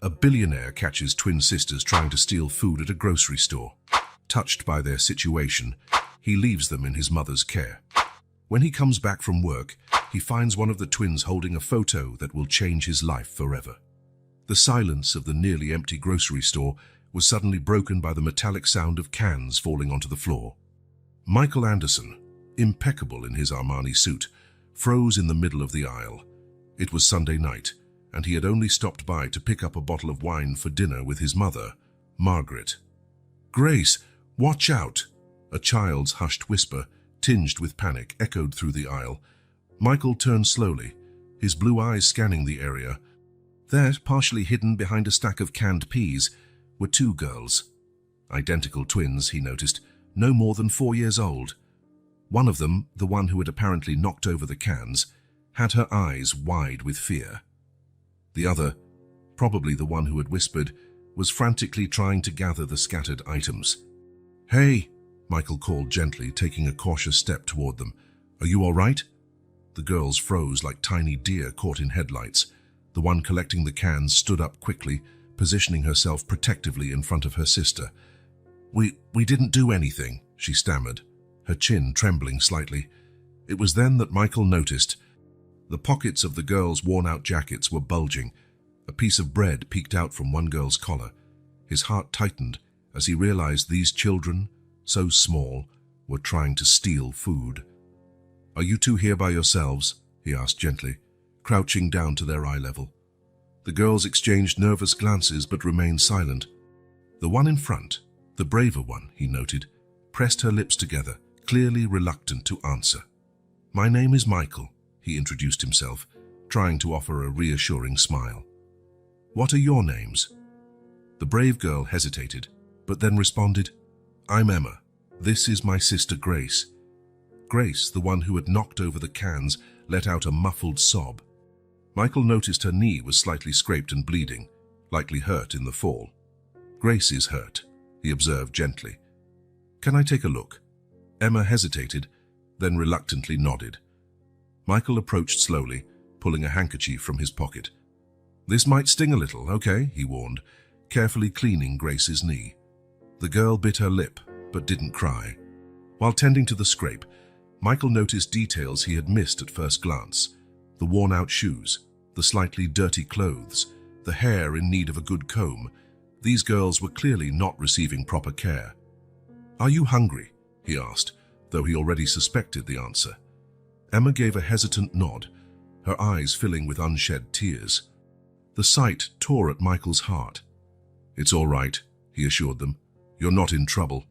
A billionaire catches twin sisters trying to steal food at a grocery store. Touched by their situation, he leaves them in his mother's care. When he comes back from work, he finds one of the twins holding a photo that will change his life forever. The silence of the nearly empty grocery store was suddenly broken by the metallic sound of cans falling onto the floor. Michael Anderson, impeccable in his Armani suit, froze in the middle of the aisle. It was Sunday night, and he had only stopped by to pick up a bottle of wine for dinner with his mother, Margaret. "Grace, watch out!" A child's hushed whisper, tinged with panic, echoed through the aisle. Michael turned slowly, his blue eyes scanning the area. There, partially hidden behind a stack of canned peas, were two girls. Identical twins, he noticed, no more than 4 years old. One of them, the one who had apparently knocked over the cans, had her eyes wide with fear. The other, probably the one who had whispered, was frantically trying to gather the scattered items. "Hey," Michael called gently, taking a cautious step toward them. "Are you all right?" The girls froze like tiny deer caught in headlights. The one collecting the cans stood up quickly, positioning herself protectively in front of her sister. We didn't do anything," she stammered, her chin trembling slightly. It was then that Michael noticed. The pockets of the girls' worn-out jackets were bulging. A piece of bread peeked out from one girl's collar. His heart tightened as he realized these children, so small, were trying to steal food. "Are you two here by yourselves?" he asked gently, crouching down to their eye level. The girls exchanged nervous glances but remained silent. The one in front, the braver one, he noted, pressed her lips together, clearly reluctant to answer. "My name is Michael," he introduced himself, trying to offer a reassuring smile. "What are your names?" The brave girl hesitated, but then responded, "I'm Emma. This is my sister Grace." Grace, the one who had knocked over the cans, let out a muffled sob. Michael noticed her knee was slightly scraped and bleeding, likely hurt in the fall. "Grace is hurt," he observed gently. "Can I take a look?" Emma hesitated, then reluctantly nodded. Michael approached slowly, pulling a handkerchief from his pocket. "This might sting a little, okay?" he warned, carefully cleaning Grace's knee. The girl bit her lip, but didn't cry. While tending to the scrape, Michael noticed details he had missed at first glance. The worn-out shoes, the slightly dirty clothes, the hair in need of a good comb. These girls were clearly not receiving proper care. "Are you hungry?" he asked, though he already suspected the answer. Emma gave a hesitant nod, her eyes filling with unshed tears. The sight tore at Michael's heart. "It's all right," he assured them. "You're not in trouble.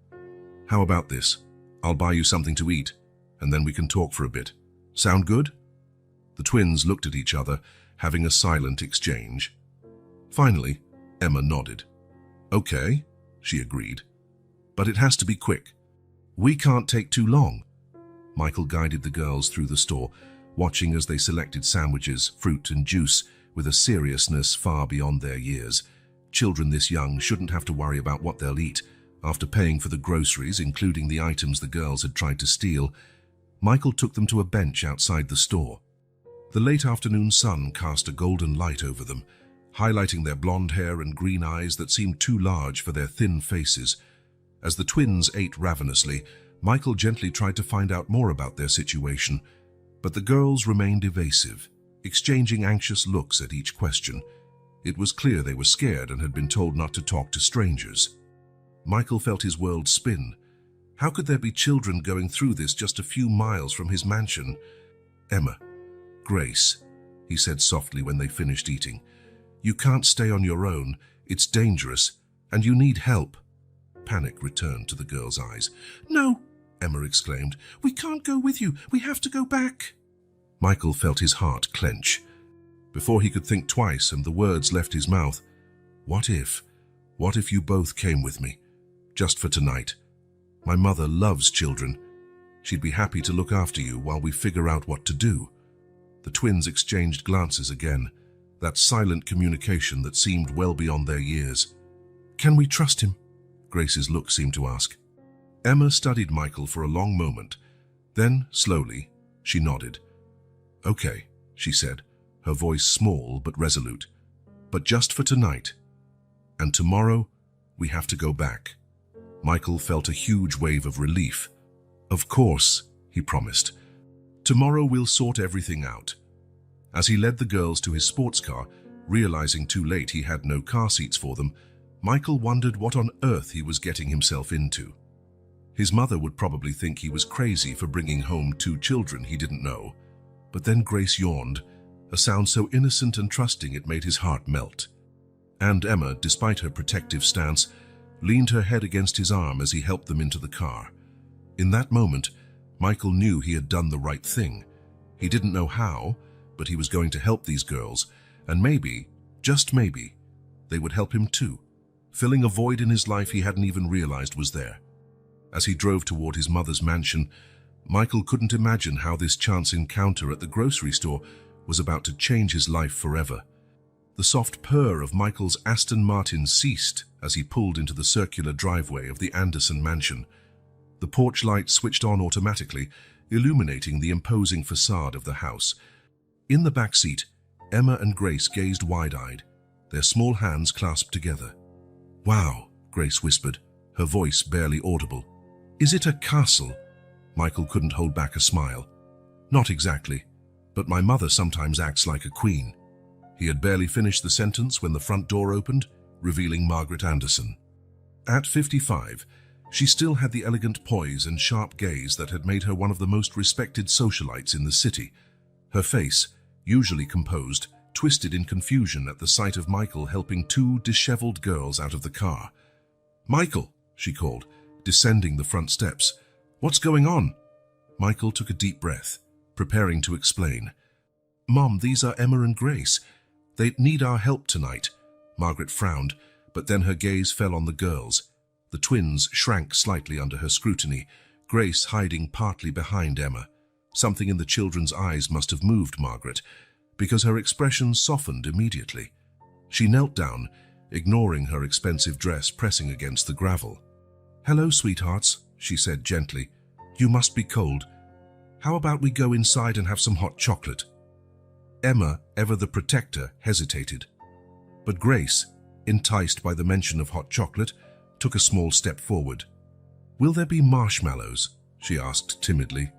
How about this? I'll buy you something to eat, and then we can talk for a bit. Sound good?" The twins looked at each other, having a silent exchange. Finally, Emma nodded. "Okay," she agreed. "But it has to be quick. We can't take too long." Michael guided the girls through the store, watching as they selected sandwiches, fruit and juice with a seriousness far beyond their years. Children this young shouldn't have to worry about what they'll eat. After paying for the groceries, including the items the girls had tried to steal, Michael took them to a bench outside the store. The late afternoon sun cast a golden light over them, highlighting their blonde hair and green eyes that seemed too large for their thin faces. As the twins ate ravenously, Michael gently tried to find out more about their situation, but the girls remained evasive, exchanging anxious looks at each question. It was clear they were scared and had been told not to talk to strangers. Michael felt his world spin. How could there be children going through this just a few miles from his mansion? "Emma, Grace," he said softly when they finished eating. "You can't stay on your own. It's dangerous, and you need help." Panic returned to the girl's eyes. "No," Emma exclaimed. "We can't go with you. We have to go back." Michael felt his heart clench. Before he could think twice and the words left his mouth, What if you both came with me? Just for tonight. My mother loves children. She'd be happy to look after you while we figure out what to do." The twins exchanged glances again, that silent communication that seemed well beyond their years. "Can we trust him?" Grace's look seemed to ask. Emma studied Michael for a long moment. Then, slowly, she nodded. "Okay," she said, her voice small but resolute. "But just for tonight, And tomorrow, we have to go back. Michael felt a huge wave of relief. Of course, he promised. Tomorrow we'll sort everything out. As he led the girls to his sports car, realizing too late he had no car seats for them, Michael wondered what on earth he was getting himself into. His mother would probably think he was crazy for bringing home 2 children he didn't know. But then Grace yawned, a sound so innocent and trusting it made his heart melt. And Emma, despite her protective stance, leaned her head against his arm as he helped them into the car. In that moment, Michael knew he had done the right thing. He didn't know how, but he was going to help these girls, and maybe, just maybe, they would help him too, filling a void in his life he hadn't even realized was there. As he drove toward his mother's mansion, Michael couldn't imagine how this chance encounter at the grocery store was about to change his life forever. The soft purr of Michael's Aston Martin ceased as he pulled into the circular driveway of the Anderson mansion. The porch light switched on automatically, illuminating the imposing facade of the house. In the back seat, Emma and Grace gazed wide-eyed, their small hands clasped together. "Wow," Grace whispered, her voice barely audible. "Is it a castle?" Michael couldn't hold back a smile. "Not exactly, but my mother sometimes acts like a queen." He had barely finished the sentence when the front door opened, revealing Margaret Anderson. At 55, she still had the elegant poise and sharp gaze that had made her one of the most respected socialites in the city. Her face, usually composed, twisted in confusion at the sight of Michael helping 2 disheveled girls out of the car. "Michael," she called, descending the front steps. "What's going on?" Michael took a deep breath, preparing to explain. "Mom, these are Emma and Grace. They need our help tonight." Margaret frowned, but then her gaze fell on the girls. The twins shrank slightly under her scrutiny, Grace hiding partly behind Emma. Something in the children's eyes must have moved Margaret, because her expression softened immediately. She knelt down, ignoring her expensive dress pressing against the gravel. "Hello, sweethearts," she said gently. "You must be cold. How about we go inside and have some hot chocolate?" Emma, ever the protector, hesitated. But Grace, enticed by the mention of hot chocolate, took a small step forward. "Will there be marshmallows?" she asked timidly.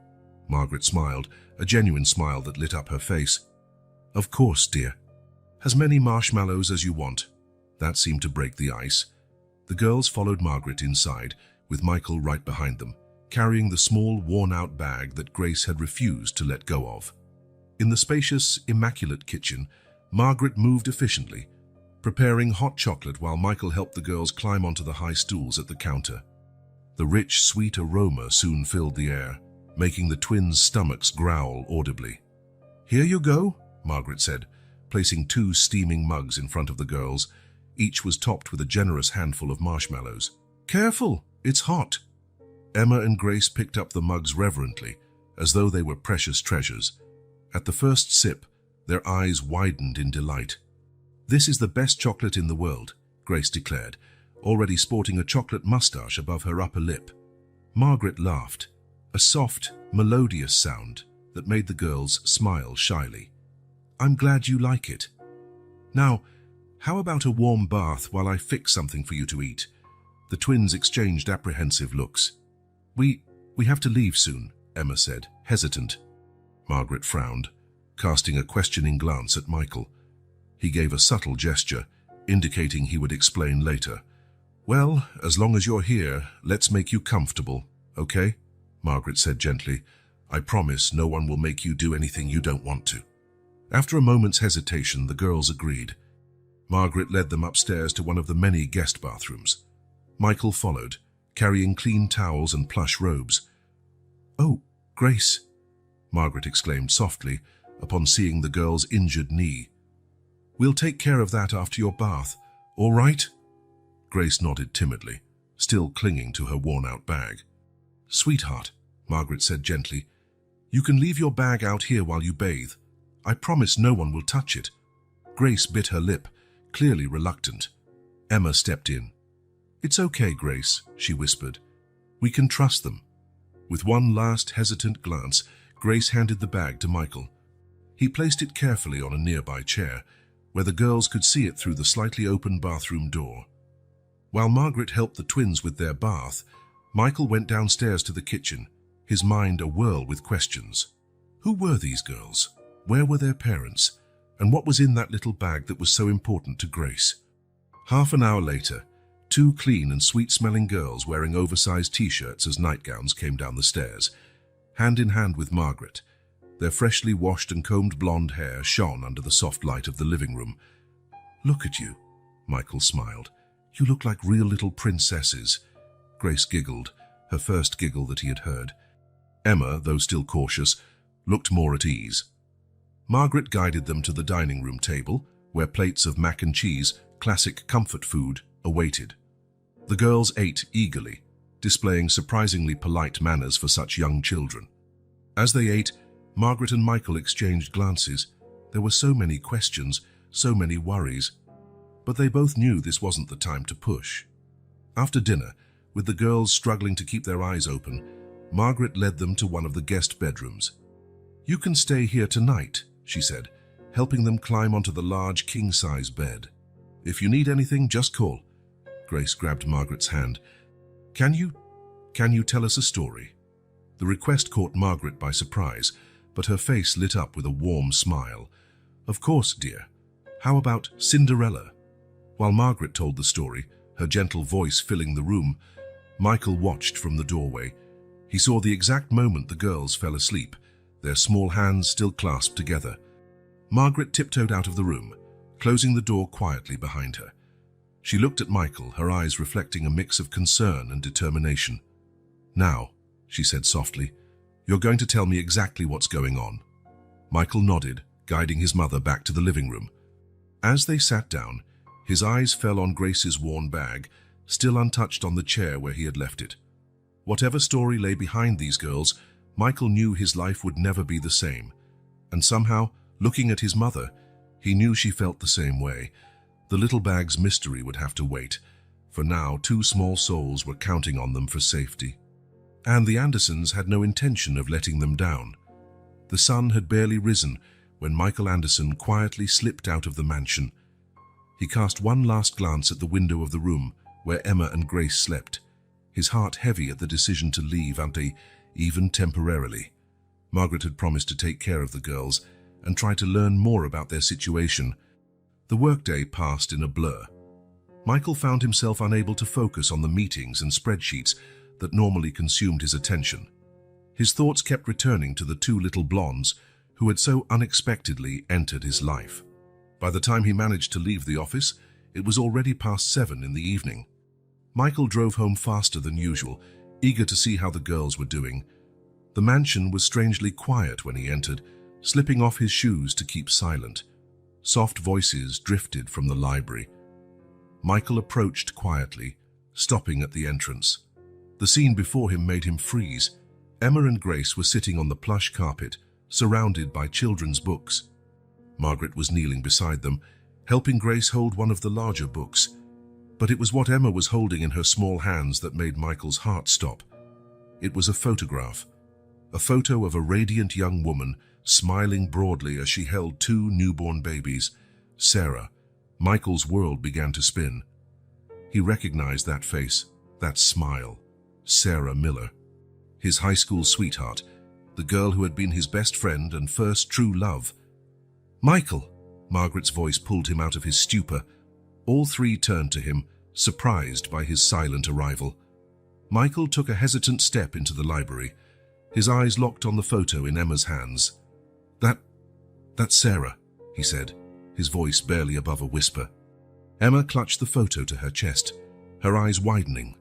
Margaret smiled, a genuine smile that lit up her face. "Of course, dear. As many marshmallows as you want." That seemed to break the ice. The girls followed Margaret inside, with Michael right behind them, carrying the small, worn-out bag that Grace had refused to let go of. In the spacious, immaculate kitchen, Margaret moved efficiently, preparing hot chocolate while Michael helped the girls climb onto the high stools at the counter. The rich, sweet aroma soon filled the air, making the twins' stomachs growl audibly. "Here you go," Margaret said, placing 2 steaming mugs in front of the girls. Each was topped with a generous handful of marshmallows. "Careful, it's hot." Emma and Grace picked up the mugs reverently, as though they were precious treasures. At the first sip, their eyes widened in delight. "This is the best chocolate in the world," Grace declared, already sporting a chocolate mustache above her upper lip. Margaret laughed, a soft, melodious sound that made the girls smile shyly. "I'm glad you like it. Now, how about a warm bath while I fix something for you to eat?" The twins exchanged apprehensive looks. We have to leave soon," Emma said, hesitant. Margaret frowned, casting a questioning glance at Michael. He gave a subtle gesture, indicating he would explain later. "Well, as long as you're here, let's make you comfortable, okay?" Margaret said gently. "I promise no one will make you do anything you don't want to." After a moment's hesitation, the girls agreed. Margaret led them upstairs to one of the many guest bathrooms. Michael followed, carrying clean towels and plush robes. "Oh, Grace," Margaret exclaimed softly upon seeing the girl's injured knee. "We'll take care of that after your bath, all right?" Grace nodded timidly, still clinging to her worn-out bag. "Sweetheart," Margaret said gently, "you can leave your bag out here while you bathe. I promise no one will touch it." Grace bit her lip, clearly reluctant. Emma stepped in. "It's okay, Grace," she whispered. "We can trust them." With one last hesitant glance, Grace handed the bag to Michael. He placed it carefully on a nearby chair, where the girls could see it through the slightly open bathroom door. While Margaret helped the twins with their bath, Michael went downstairs to the kitchen, his mind awhirl with questions. Who were these girls? Where were their parents? And what was in that little bag that was so important to Grace? Half an hour later, two clean and sweet-smelling girls wearing oversized t-shirts as nightgowns came down the stairs, hand in hand with Margaret. Their freshly washed and combed blonde hair shone under the soft light of the living room. "Look at you," Michael smiled. "You look like real little princesses." Grace giggled, her first giggle that he had heard. Emma, though still cautious, looked more at ease. Margaret guided them to the dining room table, where plates of mac and cheese, classic comfort food, awaited. The girls ate eagerly, displaying surprisingly polite manners for such young children. As they ate, Margaret and Michael exchanged glances. There were so many questions, so many worries. But they both knew this wasn't the time to push. After dinner, with the girls struggling to keep their eyes open, Margaret led them to one of the guest bedrooms. "You can stay here tonight," she said, helping them climb onto the large king-size bed. "If you need anything, just call." Grace grabbed Margaret's hand. Can you tell us a story?" The request caught Margaret by surprise, but her face lit up with a warm smile. "Of course, dear. How about Cinderella?" While Margaret told the story, her gentle voice filling the room, Michael watched from the doorway. He saw the exact moment the girls fell asleep, their small hands still clasped together. Margaret tiptoed out of the room, closing the door quietly behind her. She looked at Michael, her eyes reflecting a mix of concern and determination. "Now," she said softly, "you're going to tell me exactly what's going on." Michael nodded, guiding his mother back to the living room. As they sat down, his eyes fell on Grace's worn bag, still untouched on the chair where he had left it. Whatever story lay behind these girls, Michael knew his life would never be the same. And somehow, looking at his mother, he knew she felt the same way. The little bag's mystery would have to wait. For now, two small souls were counting on them for safety. And the Andersons had no intention of letting them down. The sun had barely risen when Michael Anderson quietly slipped out of the mansion. He cast one last glance at the window of the room where Emma and Grace slept, his heart heavy at the decision to leave Auntie, even temporarily. Margaret had promised to take care of the girls and try to learn more about their situation. The workday passed in a blur. Michael found himself unable to focus on the meetings and spreadsheets that normally consumed his attention. His thoughts kept returning to the two little blondes who had so unexpectedly entered his life. By the time he managed to leave the office, it was already past 7 in the evening. Michael drove home faster than usual, eager to see how the girls were doing. The mansion was strangely quiet when he entered, slipping off his shoes to keep silent. Soft voices drifted from the library. Michael approached quietly, stopping at the entrance. The scene before him made him freeze. Emma and Grace were sitting on the plush carpet, surrounded by children's books. Margaret was kneeling beside them, helping Grace hold one of the larger books. But it was what Emma was holding in her small hands that made Michael's heart stop. It was a photograph. A photo of a radiant young woman, smiling broadly as she held two newborn babies. Sarah. Michael's world began to spin. He recognized that face, that smile. Sarah Miller. His high school sweetheart, the girl who had been his best friend and first true love. "Michael!" Margaret's voice pulled him out of his stupor. All three turned to him, surprised by his silent arrival. Michael took a hesitant step into the library, his eyes locked on the photo in Emma's hands. That's Sarah," he said, his voice barely above a whisper. Emma clutched the photo to her chest, her eyes widening.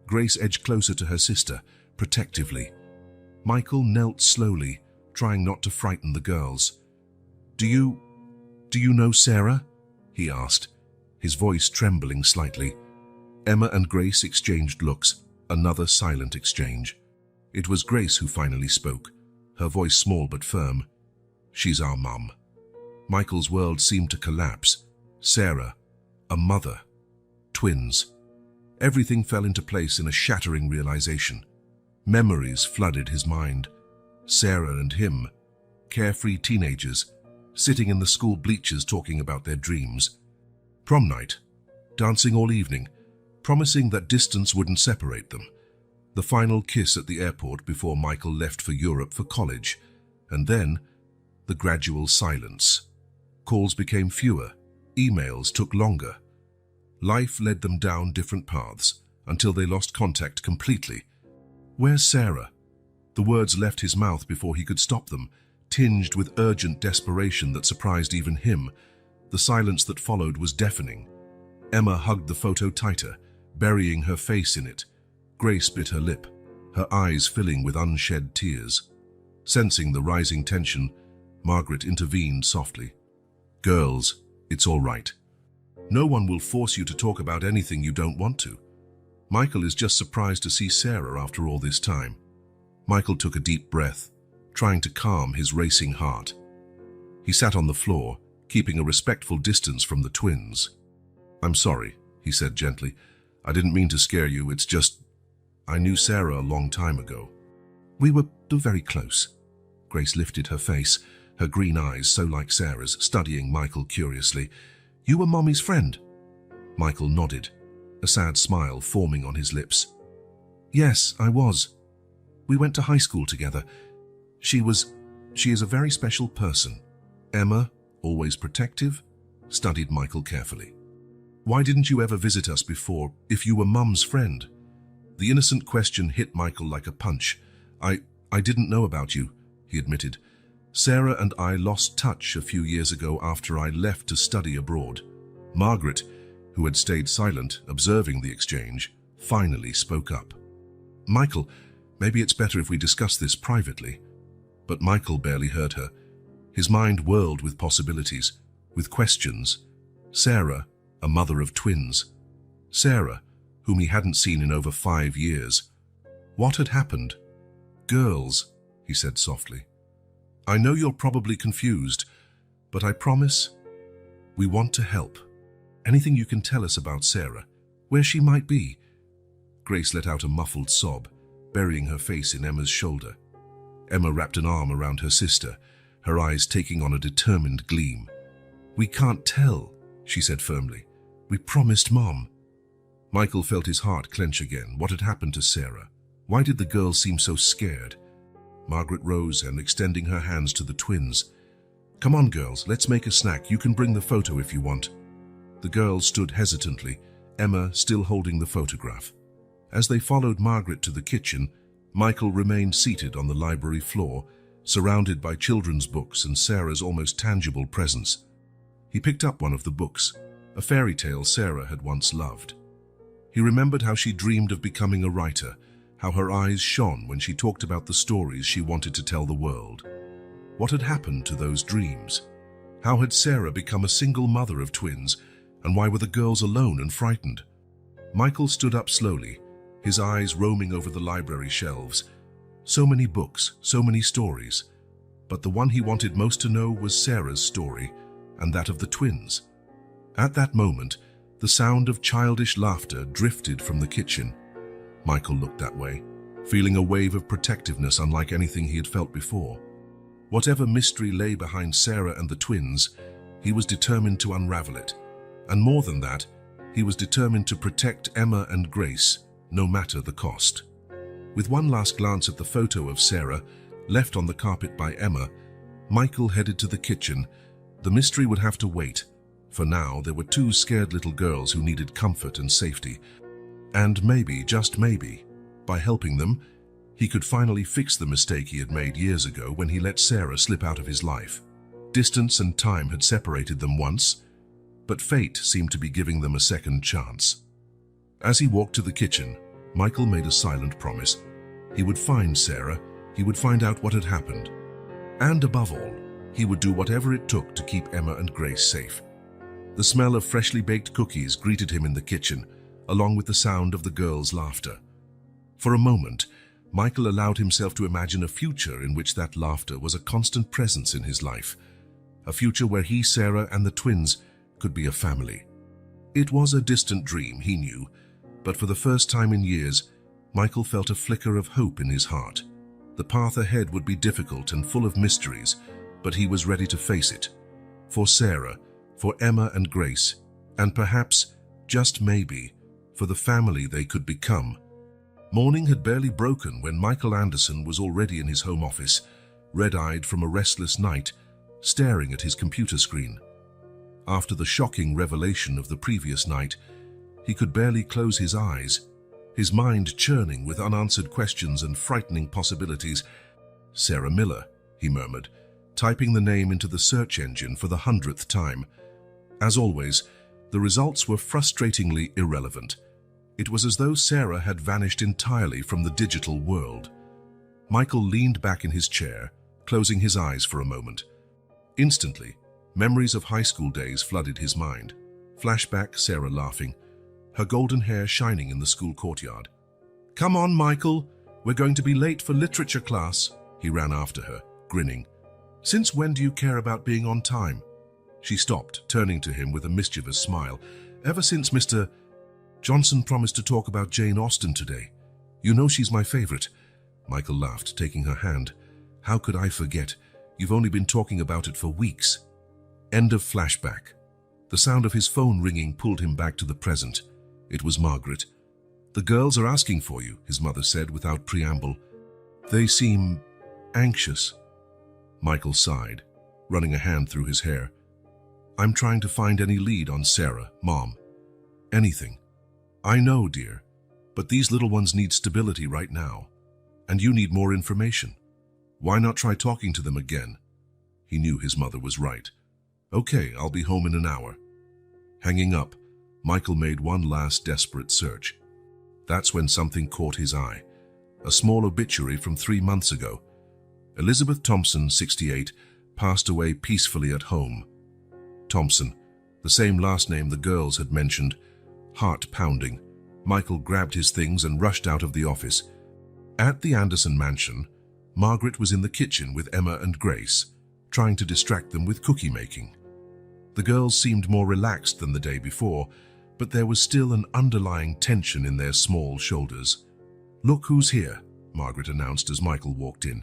Grace edged closer to her sister, protectively. Michael knelt slowly, trying not to frighten the girls. Do you know Sarah?" he asked, his voice trembling slightly. Emma and Grace exchanged looks, another silent exchange. It was Grace who finally spoke, her voice small but firm. "She's our mum." Michael's world seemed to collapse. Sarah, a mother, twins. Everything fell into place in a shattering realization. Memories flooded his mind. Sarah and him, carefree teenagers, sitting in the school bleachers talking about their dreams. Prom night, dancing all evening, promising that distance wouldn't separate them. The final kiss at the airport before Michael left for Europe for college, and then the gradual silence. Calls became fewer, emails took longer. Life led them down different paths until they lost contact completely. "Where's Sarah?" The words left his mouth before he could stop them, tinged with urgent desperation that surprised even him. The silence that followed was deafening. Emma hugged the photo tighter, burying her face in it. Grace bit her lip, her eyes filling with unshed tears. Sensing the rising tension, Margaret intervened softly. "Girls, it's all right. No one will force you to talk about anything you don't want to. Michael is just surprised to see Sarah after all this time." Michael took a deep breath, trying to calm his racing heart. He sat on the floor, keeping a respectful distance from the twins. "I'm sorry," he said gently. "I didn't mean to scare you, it's just, I knew Sarah a long time ago." "We were very close." Grace lifted her face, her green eyes so like Sarah's, studying Michael curiously. "You were Mommy's friend?" Michael nodded, a sad smile forming on his lips. "Yes, I was. We went to high school together. She is a very special person." Emma, always protective, studied Michael carefully. "Why didn't you ever visit us before, if you were Mum's friend?" The innocent question hit Michael like a punch. I didn't know about you," he admitted. "Sarah and I lost touch a few years ago after I left to study abroad." Margaret, who had stayed silent, observing the exchange, finally spoke up. "Michael, maybe it's better if we discuss this privately." But Michael barely heard her. His mind whirled with possibilities, with questions. Sarah, a mother of twins. Sarah, whom he hadn't seen in over 5 years. What had happened? "Girls," he said softly, "I know you're probably confused, but I promise we want to help. Anything you can tell us about Sarah, where she might be." Grace let out a muffled sob, burying her face in Emma's shoulder. Emma wrapped an arm around her sister, her eyes taking on a determined gleam. "We can't tell," she said firmly. "We promised Mom." Michael felt his heart clench again. What had happened to Sarah? Why did the girls seem so scared? Margaret rose and, extending her hands to the twins, "Come on, girls, let's make a snack. You can bring the photo if you want." The girls stood hesitantly, Emma still holding the photograph. As they followed Margaret to the kitchen, Michael remained seated on the library floor, surrounded by children's books and Sarah's almost tangible presence. He picked up one of the books, a fairy tale Sarah had once loved. He remembered how she dreamed of becoming a writer, how her eyes shone when she talked about the stories she wanted to tell the world. What had happened to those dreams? How had Sarah become a single mother of twins, and why were the girls alone and frightened? Michael stood up slowly, his eyes roaming over the library shelves. So many books, so many stories. But the one he wanted most to know was Sarah's story, and that of the twins. At that moment, the sound of childish laughter drifted from the kitchen. Michael looked that way, feeling a wave of protectiveness unlike anything he had felt before. Whatever mystery lay behind Sarah and the twins, he was determined to unravel it. And more than that, he was determined to protect Emma and Grace, no matter the cost. With one last glance at the photo of Sarah, left on the carpet by Emma, Michael headed to the kitchen. The mystery would have to wait. For now, there were 2 scared little girls who needed comfort and safety. And maybe, just maybe, by helping them, he could finally fix the mistake he had made years ago when he let Sarah slip out of his life. Distance and time had separated them once, but fate seemed to be giving them a second chance. As he walked to the kitchen, Michael made a silent promise. He would find Sarah, he would find out what had happened. And above all, he would do whatever it took to keep Emma and Grace safe. The smell of freshly baked cookies greeted him in the kitchen, along with the sound of the girls' laughter. For a moment, Michael allowed himself to imagine a future in which that laughter was a constant presence in his life. A future where he, Sarah, and the twins could be a family. It was a distant dream, he knew, but for the first time in years, Michael felt a flicker of hope in his heart. The path ahead would be difficult and full of mysteries, but he was ready to face it. For Sarah, for Emma and Grace, and perhaps, just maybe, for the family they could become. Morning had barely broken when Michael Anderson was already in his home office, red-eyed from a restless night, staring at his computer screen. After the shocking revelation of the previous night, he could barely close his eyes, his mind churning with unanswered questions and frightening possibilities. "Sarah Miller," he murmured, typing the name into the search engine for the 100th time. As always, the results were frustratingly irrelevant. It was as though Sarah had vanished entirely from the digital world. Michael leaned back in his chair, closing his eyes for a moment. Instantly, memories of high school days flooded his mind. Flashback, Sarah laughing, her golden hair shining in the school courtyard. "Come on, Michael, we're going to be late for literature class," he ran after her, grinning. "Since when do you care about being on time?" She stopped, turning to him with a mischievous smile. "Ever since Mr. Johnson promised to talk about Jane Austen today. You know she's my favorite." Michael laughed, taking her hand. "How could I forget? You've only been talking about it for weeks." End of flashback. The sound of his phone ringing pulled him back to the present. It was Margaret. "The girls are asking for you," his mother said without preamble. "They seem anxious." Michael sighed, running a hand through his hair. "I'm trying to find any lead on Sarah, Mom. Anything." "I know, dear, but these little ones need stability right now, and you need more information. Why not try talking to them again?" He knew his mother was right. "Okay, I'll be home in an hour." Hanging up, Michael made one last desperate search. That's when something caught his eye. A small obituary from 3 months ago. Elizabeth Thompson, 68, passed away peacefully at home. Thompson, the same last name the girls had mentioned. Heart pounding, Michael grabbed his things and rushed out of the office. At the Anderson mansion, Margaret was in the kitchen with Emma and Grace, trying to distract them with cookie making. The girls seemed more relaxed than the day before, but there was still an underlying tension in their small shoulders. "Look who's here," Margaret announced as Michael walked in.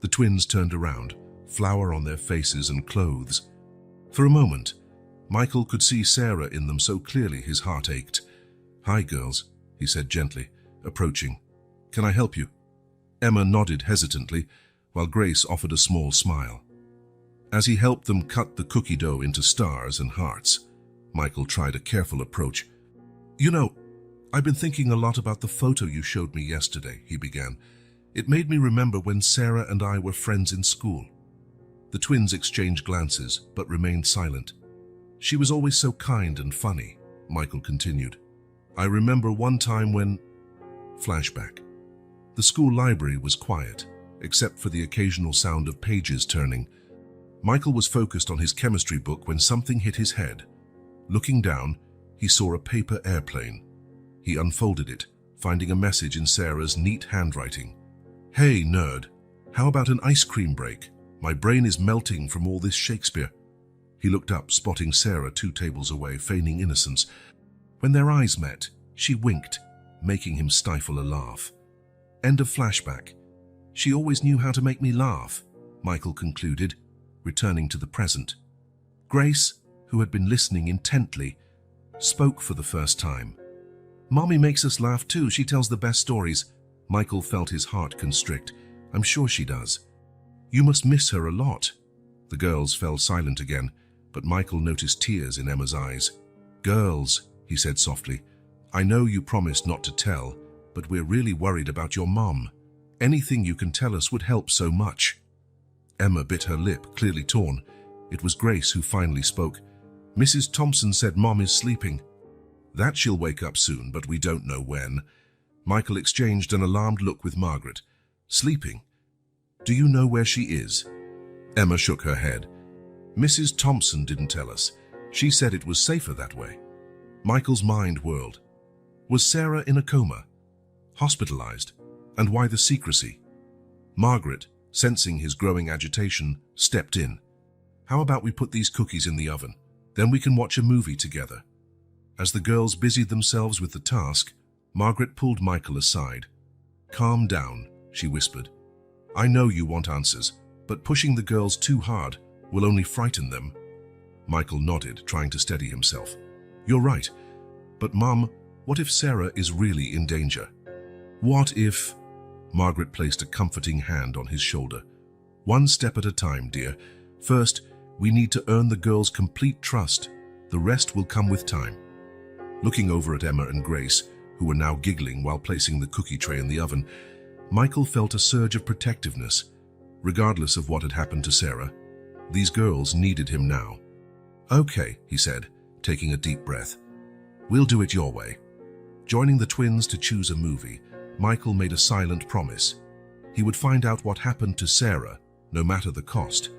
The twins turned around, flour on their faces and clothes. For a moment, Michael could see Sarah in them so clearly his heart ached. "Hi, girls," he said gently, approaching. "Can I help you?" Emma nodded hesitantly, while Grace offered a small smile. As he helped them cut the cookie dough into stars and hearts, Michael tried a careful approach. "You know, I've been thinking a lot about the photo you showed me yesterday," he began. "It made me remember when Sarah and I were friends in school." The twins exchanged glances, but remained silent. "She was always so kind and funny," Michael continued. "I remember one time when..." Flashback. The school library was quiet, except for the occasional sound of pages turning. Michael was focused on his chemistry book when something hit his head. Looking down, he saw a paper airplane. He unfolded it, finding a message in Sarah's neat handwriting. "Hey, nerd, how about an ice cream break? My brain is melting from all this Shakespeare." He looked up, spotting Sarah 2 tables away, feigning innocence. When their eyes met, she winked, making him stifle a laugh. End of flashback. "She always knew how to make me laugh," Michael concluded, returning to the present. Grace, who had been listening intently, spoke for the first time. "Mommy makes us laugh too. She tells the best stories." Michael felt his heart constrict. "I'm sure she does." "You must miss her a lot." The girls fell silent again, but Michael noticed tears in Emma's eyes. "Girls," he said softly, "I know you promised not to tell, but we're really worried about your mom. Anything you can tell us would help so much." Emma bit her lip, clearly torn. It was Grace who finally spoke. "Mrs. Thompson said Mom is sleeping." "That she'll wake up soon, but we don't know when." Michael exchanged an alarmed look with Margaret. "Sleeping? Do you know where she is?" Emma shook her head. "Mrs. Thompson didn't tell us. She said it was safer that way." Michael's mind whirled. Was Sarah in a coma? Hospitalized? And why the secrecy? Margaret, sensing his growing agitation, stepped in. "How about we put these cookies in the oven? Then we can watch a movie together." As the girls busied themselves with the task, Margaret pulled Michael aside. "Calm down," she whispered. "I know you want answers, but pushing the girls too hard will only frighten them." Michael nodded, trying to steady himself. "You're right, but Mom, What if Sarah is really in danger? What if... Margaret placed a comforting hand on his shoulder. One step at a time, dear. First, we need to earn the girl's complete trust. The rest will come with time. Looking over at Emma and Grace, who were now giggling while placing the cookie tray in the oven, Michael felt a surge of protectiveness. Regardless of what had happened to Sarah, these girls needed him now. Okay, he said, taking a deep breath. We'll do it your way. Joining the twins to choose a movie, Michael made a silent promise. He would find out what happened to Sarah, no matter the cost.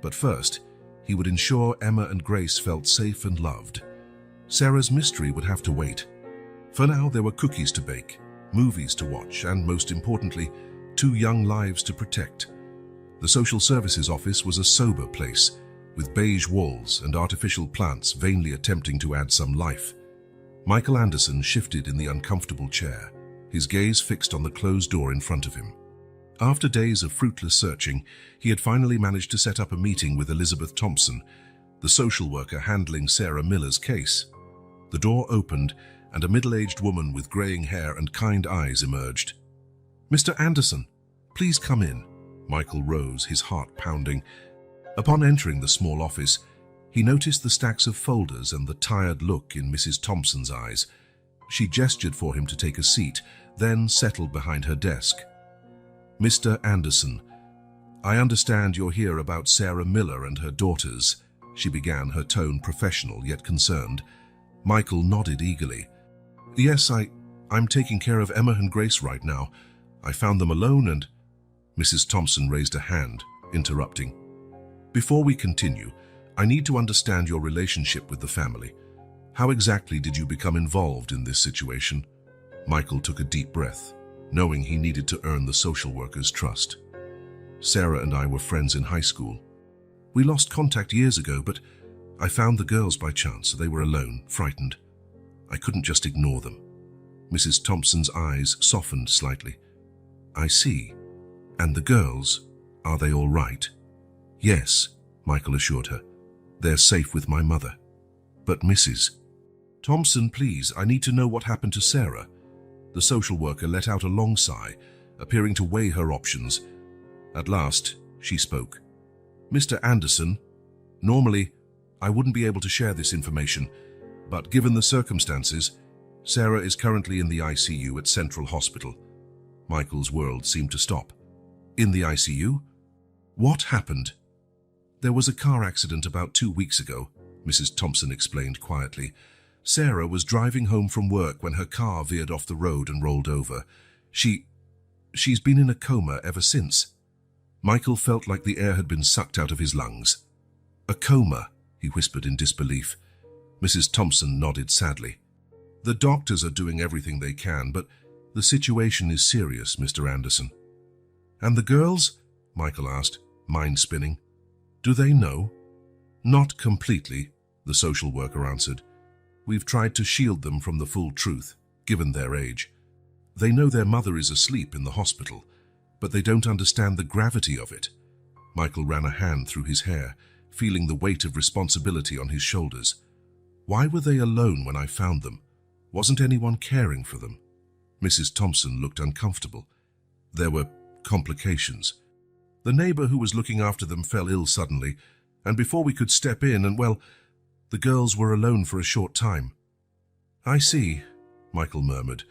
But first, he would ensure Emma and Grace felt safe and loved. Sarah's mystery would have to wait. For now, there were cookies to bake, movies to watch, and most importantly, 2 young lives to protect. The social services office was a sober place, with beige walls and artificial plants vainly attempting to add some life. Michael Anderson shifted in the uncomfortable chair, his gaze fixed on the closed door in front of him. After days of fruitless searching, he had finally managed to set up a meeting with Elizabeth Thompson, the social worker handling Sarah Miller's case. The door opened, and a middle-aged woman with graying hair and kind eyes emerged. "Mr. Anderson, please come in." Michael rose, his heart pounding. Upon entering the small office, he noticed the stacks of folders and the tired look in Mrs. Thompson's eyes. She gestured for him to take a seat, then settled behind her desk. "Mr. Anderson, I understand you're here about Sarah Miller and her daughters," she began, her tone professional yet concerned. Michael nodded eagerly. "Yes, I'm taking care of Emma and Grace right now. I found them alone and..." Mrs. Thompson raised a hand, interrupting. "Before we continue, I need to understand your relationship with the family. How exactly did you become involved in this situation?" Michael took a deep breath, knowing he needed to earn the social worker's trust. "Sarah and I were friends in high school. We lost contact years ago, but I found the girls by chance. They were alone, frightened. I couldn't just ignore them." Mrs. Thompson's eyes softened slightly. "I see. And the girls, are they all right?" "Yes," Michael assured her. "They're safe with my mother." "But Mrs. Thompson, please, I need to know what happened to Sarah." The social worker let out a long sigh, appearing to weigh her options. At last, she spoke. "Mr. Anderson, normally, I wouldn't be able to share this information, but given the circumstances, Sarah is currently in the ICU at Central Hospital." Michael's world seemed to stop. "In the ICU? What happened?" "There was a car accident about 2 weeks ago," Mrs. Thompson explained quietly. "Sarah was driving home from work when her car veered off the road and rolled over. She's been in a coma ever since." Michael felt like the air had been sucked out of his lungs. "A coma?" he whispered in disbelief. Mrs. Thompson nodded sadly. "The doctors are doing everything they can, but the situation is serious, Mr. Anderson." "And the girls?" Michael asked, mind spinning. "Do they know?" "Not completely," the social worker answered. "We've tried to shield them from the full truth, given their age. They know their mother is asleep in the hospital, but they don't understand the gravity of it." Michael ran a hand through his hair, feeling the weight of responsibility on his shoulders. "Why were they alone when I found them? Wasn't anyone caring for them?" Mrs. Thompson looked uncomfortable. "There were complications. The neighbor who was looking after them fell ill suddenly, and before we could step in and, well, the girls were alone for a short time." "I see," Michael murmured,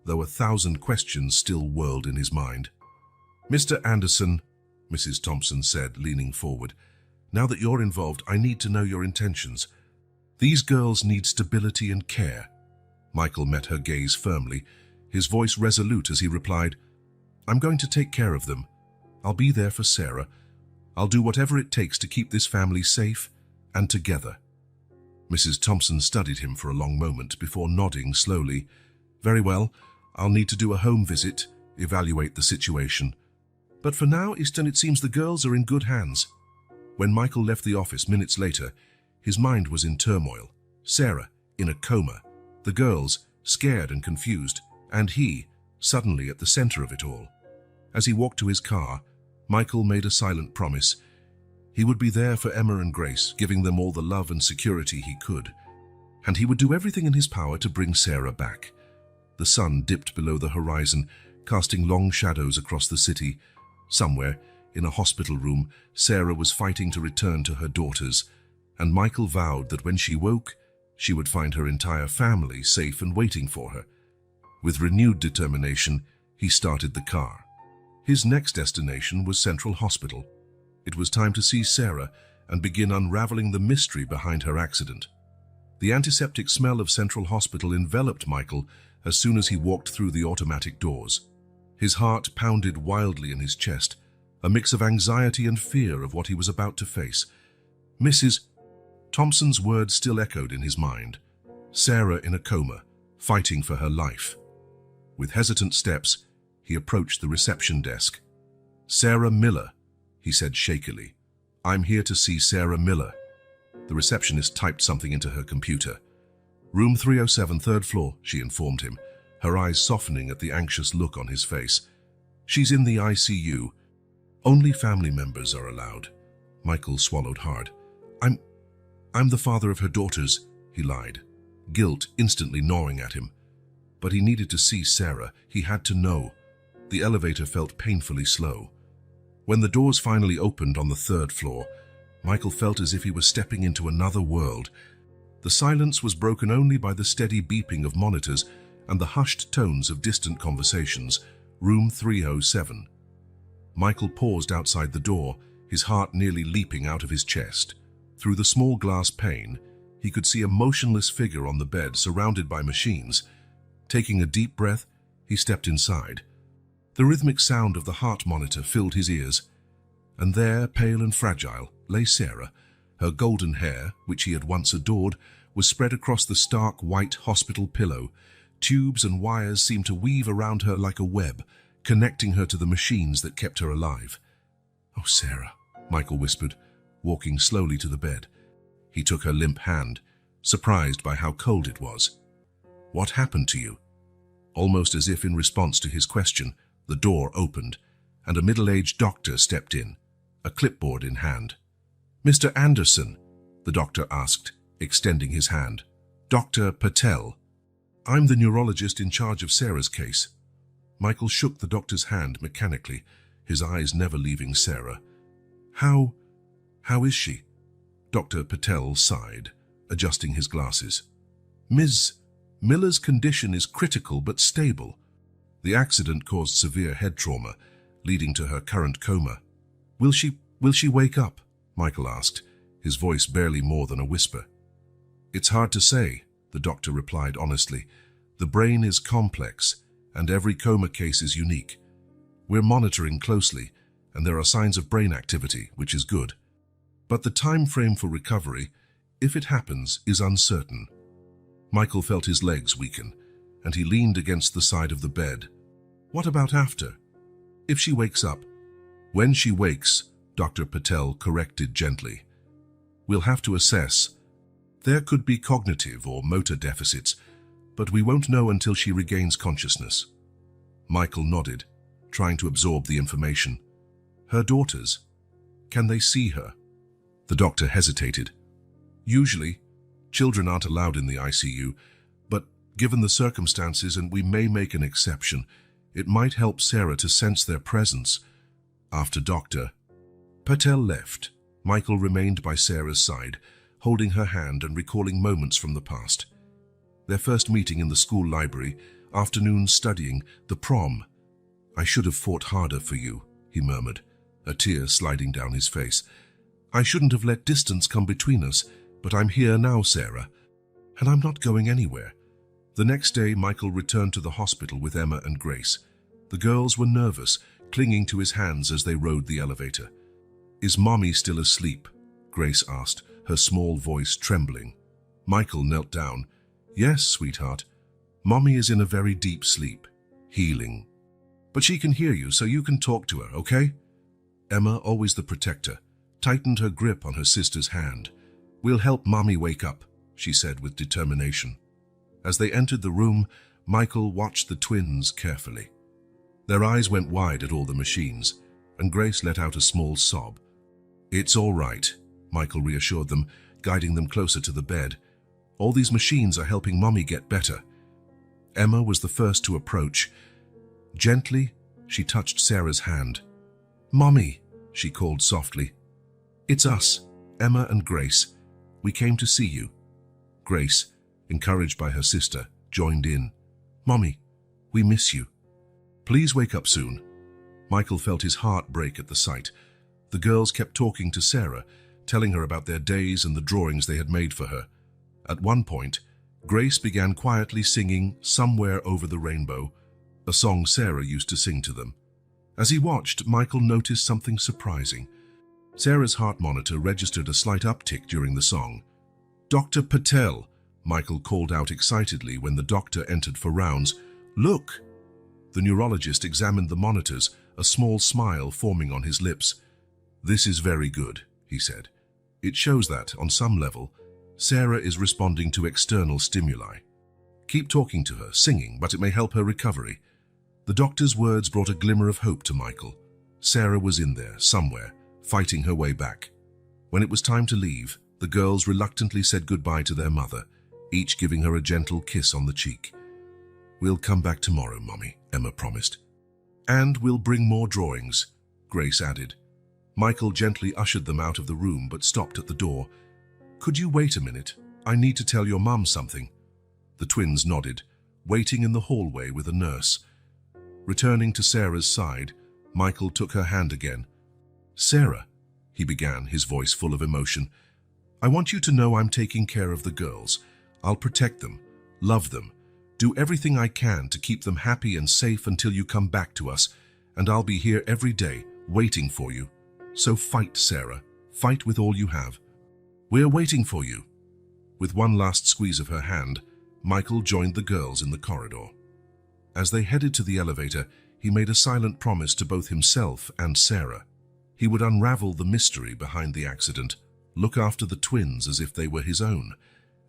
though 1,000 questions still whirled in his mind. "Mr. Anderson," Mrs. Thompson said, leaning forward, "now that you're involved, I need to know your intentions. These girls need stability and care." Michael met her gaze firmly, his voice resolute as he replied, "I'm going to take care of them. I'll be there for Sarah. I'll do whatever it takes to keep this family safe and together." Mrs. Thompson studied him for a long moment before nodding slowly. "Very well, I'll need to do a home visit, evaluate the situation. But for now, Easton, it seems the girls are in good hands." When Michael left the office minutes later, his mind was in turmoil. Sarah, in a coma. The girls, scared and confused. And he, suddenly at the center of it all. As he walked to his car, Michael made a silent promise. He would be there for Emma and Grace, giving them all the love and security he could. and he would do everything in his power to bring Sarah back. The sun dipped below the horizon, casting long shadows across the city. Somewhere, in a hospital room, Sarah was fighting to return to her daughters, and Michael vowed that when she woke, she would find her entire family safe and waiting for her. With renewed determination, he started the car. His next destination was Central Hospital. It was time to see Sarah and begin unraveling the mystery behind her accident. The antiseptic smell of Central Hospital enveloped Michael as soon as he walked through the automatic doors. His heart pounded wildly in his chest, a mix of anxiety and fear of what he was about to face. Mrs. Thompson's words still echoed in his mind. Sarah in a coma, fighting for her life. With hesitant steps, he approached the reception desk. "Sarah Miller," he said shakily. "I'm here to see Sarah Miller." The receptionist typed something into her computer. "Room 307, third floor," she informed him, her eyes softening at the anxious look on his face. "She's in the ICU. Only family members are allowed." Michael swallowed hard. I'm the father of her daughters," he lied, guilt instantly gnawing at him. But he needed to see Sarah. He had to know. The elevator felt painfully slow. When the doors finally opened on the third floor, Michael felt as if he was stepping into another world. The silence was broken only by the steady beeping of monitors and the hushed tones of distant conversations. Room 307. Michael paused outside the door, his heart nearly leaping out of his chest. Through the small glass pane, he could see a motionless figure on the bed surrounded by machines. Taking a deep breath, he stepped inside. The rhythmic sound of the heart monitor filled his ears. And there, pale and fragile, lay Sarah. Her golden hair, which he had once adored, was spread across the stark white hospital pillow. Tubes and wires seemed to weave around her like a web, connecting her to the machines that kept her alive. "Oh, Sarah," Michael whispered, walking slowly to the bed. He took her limp hand, surprised by how cold it was. "What happened to you?" Almost as if in response to his question, the door opened, and a middle-aged doctor stepped in, a clipboard in hand. "Mr. Anderson," the doctor asked, extending his hand. "Dr. Patel. I'm the neurologist in charge of Sarah's case." Michael shook the doctor's hand mechanically, his eyes never leaving Sarah. How is she?" Dr. Patel sighed, adjusting his glasses. "Ms. Miller's condition is critical but stable. The accident caused severe head trauma, leading to her current coma." Will she wake up?" Michael asked, his voice barely more than a whisper. "It's hard to say," the doctor replied honestly. "The brain is complex, and every coma case is unique. We're monitoring closely, and there are signs of brain activity, which is good. But the time frame for recovery, if it happens, is uncertain." Michael felt his legs weaken, and he leaned against the side of the bed. "What about after? If she wakes up?" "When she wakes," Dr. Patel corrected gently, "we'll have to assess. There could be cognitive or motor deficits, but we won't know until she regains consciousness." Michael nodded, trying to absorb the information. "Her daughters? Can they see her?" The doctor hesitated. "Usually, children aren't allowed in the ICU, but given the circumstances, and we may make an exception, it might help Sarah to sense their presence." After Dr. Patel left, Michael remained by Sarah's side, holding her hand and recalling moments from the past. Their first meeting in the school library, afternoons studying, the prom. "I should have fought harder for you," he murmured, a tear sliding down his face. "I shouldn't have let distance come between us, but I'm here now, Sarah, and I'm not going anywhere." The next day, Michael returned to the hospital with Emma and Grace. The girls were nervous, clinging to his hands as they rode the elevator. "Is Mommy still asleep?" Grace asked, her small voice trembling. Michael knelt down. "Yes, sweetheart. Mommy is in a very deep sleep, healing. But she can hear you, so you can talk to her, okay?" Emma, always the protector, tightened her grip on her sister's hand. "We'll help Mommy wake up," she said with determination. As they entered the room, Michael watched the twins carefully. Their eyes went wide at all the machines, and Grace let out a small sob. "It's all right," Michael reassured them, guiding them closer to the bed. All these machines are helping Mommy get better. Emma was the first to approach. Gently, she touched Sarah's hand. Mommy, she called softly. It's us, Emma and Grace. We came to see you. Grace, encouraged by her sister, joined in. Mommy, we miss you. Please wake up soon. Michael felt his heart break at the sight. The girls kept talking to Sarah, telling her about their days and the drawings they had made for her. At one point, Grace began quietly singing Somewhere Over the Rainbow, a song Sarah used to sing to them. As he watched, Michael noticed something surprising. Sarah's heart monitor registered a slight uptick during the song. Dr. Patel, Michael called out excitedly when the doctor entered for rounds. Look! The neurologist examined the monitors, a small smile forming on his lips. This is very good, he said. It shows that, on some level, Sarah is responding to external stimuli. Keep talking to her, singing, but it may help her recovery. The doctor's words brought a glimmer of hope to Michael. Sarah was in there, somewhere, fighting her way back. When it was time to leave, the girls reluctantly said goodbye to their mother, each giving her a gentle kiss on the cheek. We'll come back tomorrow, Mommy, Emma promised. And we'll bring more drawings, Grace added. Michael gently ushered them out of the room but stopped at the door. Could you wait a minute? I need to tell your mum something. The twins nodded, waiting in the hallway with a nurse. Returning to Sarah's side, Michael took her hand again. Sarah, he began, his voice full of emotion, I want you to know I'm taking care of the girls. I'll protect them, love them, do everything I can to keep them happy and safe until you come back to us, and I'll be here every day, waiting for you. So fight, Sarah. Fight with all you have. We're waiting for you. With one last squeeze of her hand, Michael joined the girls in the corridor. As they headed to the elevator, he made a silent promise to both himself and Sarah. He would unravel the mystery behind the accident, look after the twins as if they were his own,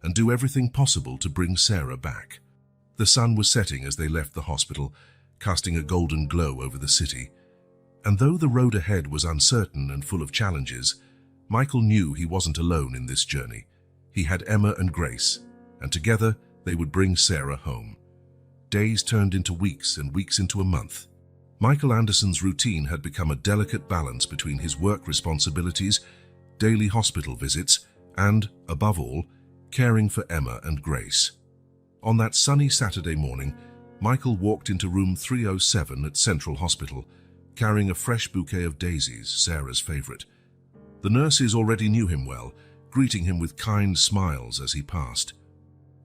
and do everything possible to bring Sarah back. The sun was setting as they left the hospital, casting a golden glow over the city. And though the road ahead was uncertain and full of challenges, Michael knew he wasn't alone in this journey. He had Emma and Grace, and together they would bring Sarah home. Days turned into weeks and weeks into a month. Michael Anderson's routine had become a delicate balance between his work responsibilities, daily hospital visits, and, above all, caring for Emma and Grace. On that sunny Saturday morning, Michael walked into room 307 at Central Hospital, carrying a fresh bouquet of daisies, Sarah's favorite. The nurses already knew him well, greeting him with kind smiles as he passed.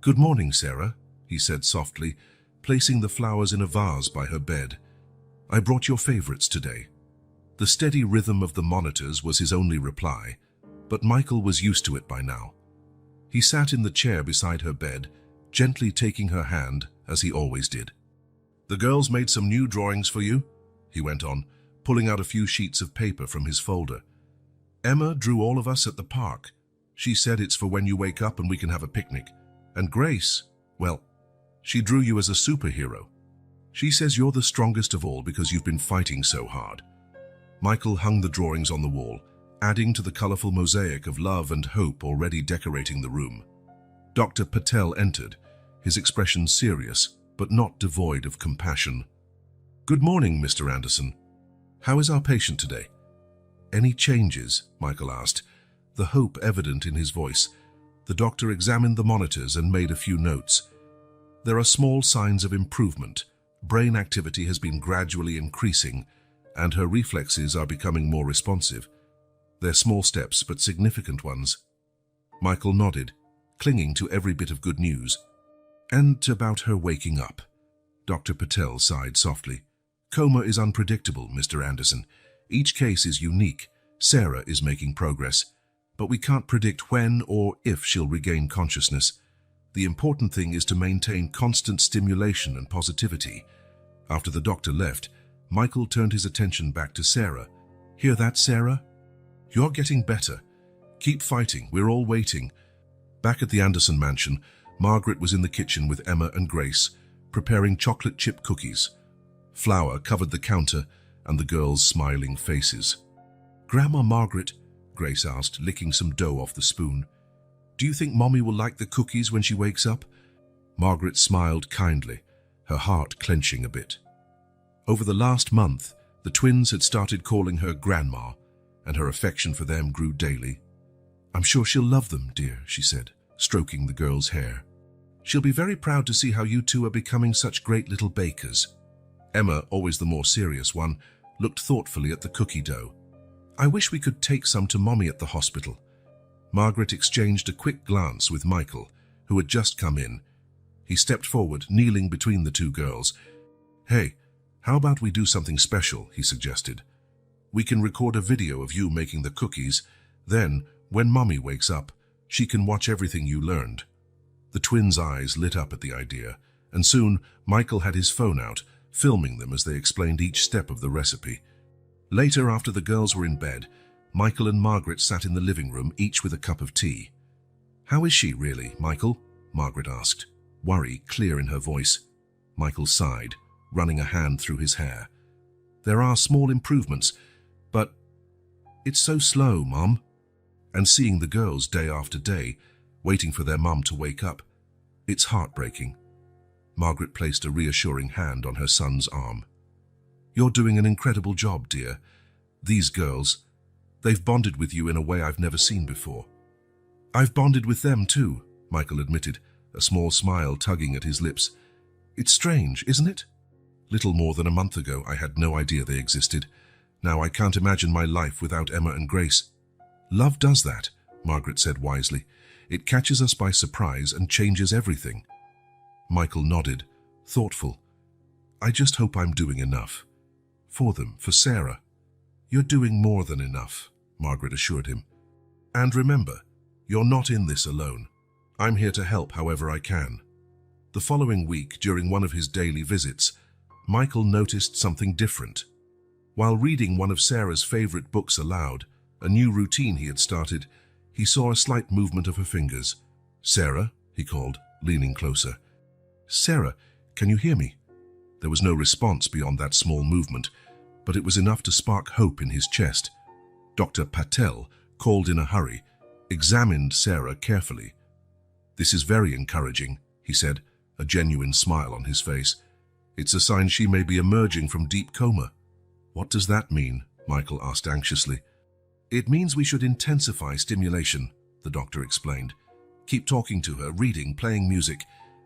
Good morning, Sarah, he said softly, placing the flowers in a vase by her bed. I brought your favorites today. The steady rhythm of the monitors was his only reply, but Michael was used to it by now. He sat in the chair beside her bed, gently taking her hand as he always did. The girls made some new drawings for you, he went on, pulling out a few sheets of paper from his folder. Emma drew all of us at the park. She said it's for when you wake up and we can have a picnic. And Grace, well, she drew you as a superhero. She says you're the strongest of all because you've been fighting so hard. Michael hung the drawings on the wall, adding to the colorful mosaic of love and hope already decorating the room. Dr. Patel entered, his expression serious, but not devoid of compassion. Good morning, Mr. Anderson. How is our patient today? Any changes? Michael asked, the hope evident in his voice. The doctor examined the monitors and made a few notes. There are small signs of improvement. Brain activity has been gradually increasing, and her reflexes are becoming more responsive. They're small steps, but significant ones. Michael nodded, clinging to every bit of good news. And about her waking up. Dr. Patel sighed softly. Coma is unpredictable, Mr. Anderson. Each case is unique. Sarah is making progress, but we can't predict when or if she'll regain consciousness. The important thing is to maintain constant stimulation and positivity. After the doctor left, Michael turned his attention back to Sarah. Hear that, Sarah? You're getting better. Keep fighting. We're all waiting. Back at the Anderson mansion, Margaret was in the kitchen with Emma and Grace, preparing chocolate chip cookies. Flour covered the counter and the girls' smiling faces. Grandma Margaret, Grace asked, licking some dough off the spoon. Do you think Mommy will like the cookies when she wakes up? Margaret smiled kindly, her heart clenching a bit. Over the last month, the twins had started calling her Grandma, and her affection for them grew daily. I'm sure she'll love them, dear, she said, stroking the girl's hair. She'll be very proud to see how you two are becoming such great little bakers. Emma, always the more serious one, looked thoughtfully at the cookie dough. I wish we could take some to Mommy at the hospital. Margaret exchanged a quick glance with Michael, who had just come in. He stepped forward, kneeling between the two girls. Hey, how about we do something special, he suggested. We can record a video of you making the cookies. Then, when Mommy wakes up, she can watch everything you learned. The twins' eyes lit up at the idea, and soon Michael had his phone out, filming them as they explained each step of the recipe. Later, after the girls were in bed, Michael and Margaret sat in the living room, each with a cup of tea. How is she, really, Michael? Margaret asked, worry clear in her voice. Michael sighed, running a hand through his hair. There are small improvements, but it's so slow, Mum. And seeing the girls day after day, waiting for their mum to wake up, it's heartbreaking. Margaret placed a reassuring hand on her son's arm. You're doing an incredible job, dear. These girls, they've bonded with you in a way I've never seen before. I've bonded with them too, Michael admitted, a small smile tugging at his lips. It's strange, isn't it? Little more than a month ago, I had no idea they existed. Now I can't imagine my life without Emma and Grace. Love does that, Margaret said wisely. It catches us by surprise and changes everything. Michael nodded, thoughtful. I just hope I'm doing enough. For them, for Sarah. You're doing more than enough, Margaret assured him. And remember, you're not in this alone. I'm here to help however I can. The following week, during one of his daily visits, Michael noticed something different. While reading one of Sarah's favorite books aloud, a new routine he had started, he saw a slight movement of her fingers. Sarah, he called, leaning closer. Sarah, can you hear me? There was no response beyond that small movement, but it was enough to spark hope in his chest. Dr. Patel, called in a hurry, examined Sarah carefully. This is very encouraging, he said, a genuine smile on his face. It's a sign she may be emerging from deep coma. What does that mean? Michael asked anxiously. It means we should intensify stimulation, the doctor explained. Keep talking to her, reading, playing music,